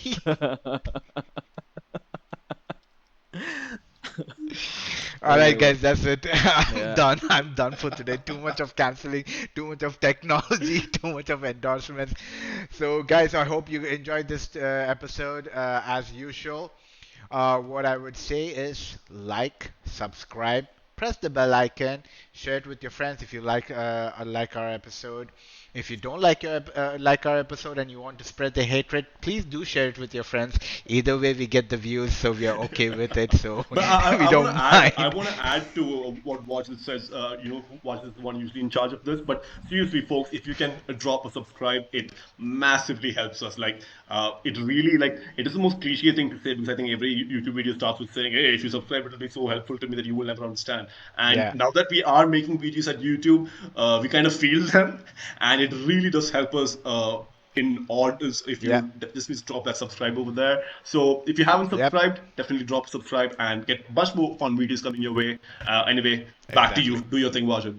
All right, Uh, guys, that's it. I'm yeah. done. I'm done for today. Too much of canceling, too much of technology, too much of endorsements. So, guys, I hope you enjoyed this episode as usual. What I would say is like, subscribe, press the bell icon, share it with your friends if you like our episode. If you don't like our episode and you want to spread the hatred, please do share it with your friends. Either way, we get the views, so we are okay with it. So But we I want to don't add I mind. want to add to what Watches says. Watches is the one usually in charge of this. But seriously, folks, if you can drop a subscribe, it massively helps us. Like, it really like it is the most cliche thing to say because I think every YouTube video starts with saying, "Hey, if you subscribe, it'll be so helpful to me that you will never understand." And Yeah. now that we are making videos at YouTube, we kind of feel them, and it really does help us. In orders if Yeah. you just please drop that subscribe over there. So if you haven't Yep. subscribed, definitely drop subscribe and get much more fun videos coming your way. Anyway, back to you. Exactly. Do your thing, Vajan.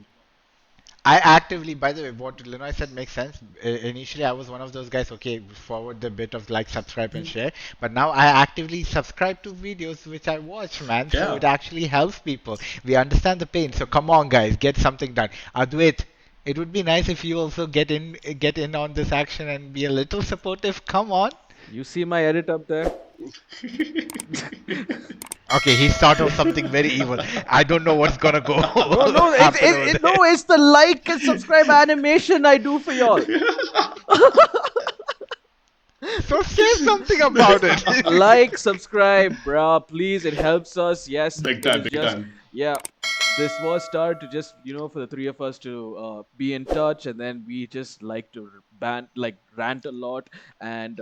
I actively, by the way, what Linoy said makes sense. Initially, I was one of those guys, okay, forward the bit of like, subscribe, and share. But now I actively subscribe to videos which I watch, man. So Yeah. it actually helps people. We understand the pain. So come on, guys, get something done. Advait, it would be nice if you also get in on this action and be a little supportive. Come on. You see my edit up there? Okay, he started off something very evil. I don't know what's gonna go No, no, happen over there. no, it's the like and subscribe animation I do for y'all. So say something about it. Like, subscribe, bruh, please. It helps us. Yes, Big it time, is big just, time. yeah. This was started to just, for the three of us to be in touch, and then we just like to rant a lot, and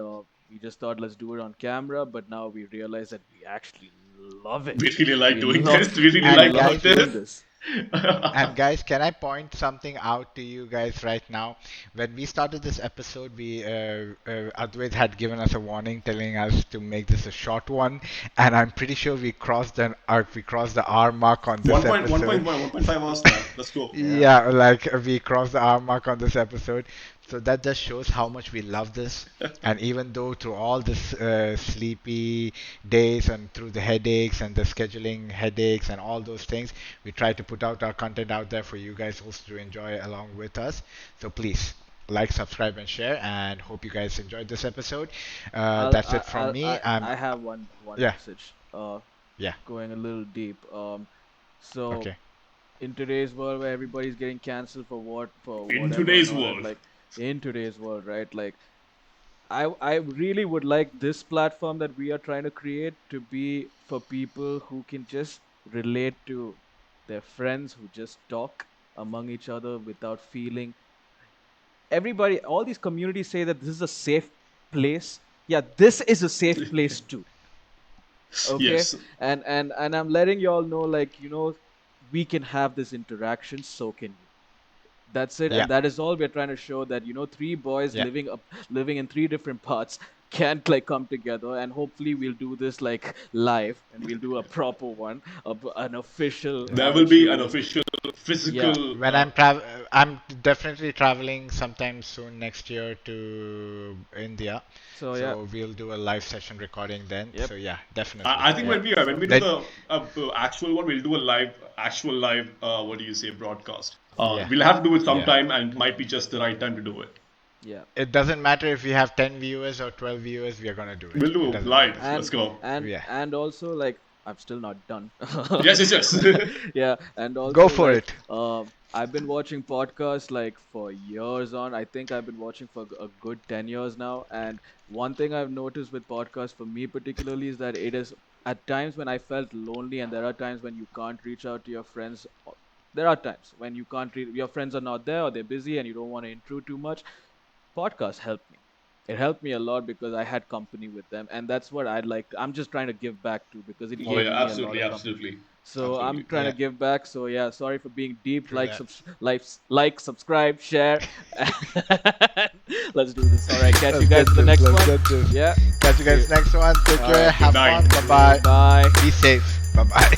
we just thought let's do it on camera. But now we realize that we actually love it. We really like We doing love, this. We really we And like love doing guys, doing this. this. And guys, can I point something out to you guys right now? When we started this episode, Advait had given us a warning, telling us to make this a short one, and I'm pretty sure we crossed the hour mark on this 1.1.1, episode. 1.5 hours now. Let's go. Yeah. Yeah, like we crossed the hour mark on this episode. So that just shows how much we love this. And even though through all this sleepy days and through the headaches and the scheduling headaches and all those things, we try to put out our content out there for you guys also to enjoy along with us. So please like, subscribe, and share. And hope you guys enjoyed this episode. That's it from me. I have one Yeah. message. Yeah. going a little deep. So Okay. in today's world where everybody's getting canceled for In whatever and today's all that, world. like in today's world, right? Like I really would like this platform that we are trying to create to be for people who can just relate to their friends who just talk among each other without feeling everybody all these communities say that this is a safe place. Yeah, this is a safe place too. Okay? Yes. And I'm letting y'all know, like, we can have this interaction, so can you. That's it, Yeah. and that is all we're trying to show, that three boys Yeah. living in three different parts can't like come together, and hopefully we'll do this like live, and we'll do a proper one, an official Yeah. There will be an actual. official Yeah. physical. When I'm definitely traveling sometime soon next year to India. So yeah. So we'll do a live session recording then. Yep. So yeah, definitely. I think Yeah. when we do Then the actual one, we'll do a actual live. What do you say, broadcast? yeah. We'll have to do it Yeah. sometime, and it might be just the right time to do it. Yeah. It doesn't matter if we have 10 viewers or 12 viewers, we are gonna do it. We'll It do doesn't matter. live. Let's and go. and Yeah. and also, like, I'm still not done. Yes, yes, yes. Yeah, and Go also, for like, it. I've been watching podcasts like for years on. I think I've been watching for a good 10 years now, and one thing I've noticed with podcasts for me particularly is that it is at times when I felt lonely, and there are times when you can't reach out to your friends. There are times when you can't your friends are not there, or they're busy and you don't want to intrude too much. Podcasts helped me. It helped me a lot because I had company with them, and that's what I'd like. I'm just trying to give back to, because it Oh gave yeah, me a lot absolutely, of company. absolutely, So I'm absolutely. trying to Yeah. give back. So yeah, sorry for being deep. True that. Like, subscribe, share. Let's do this. All right, catch you Let's guys get in the this. next Let's one. get this. Yeah, Catch you see you. guys next one. Take All care. right, Good Have fun. night. Bye bye. bye. Be safe. Bye bye.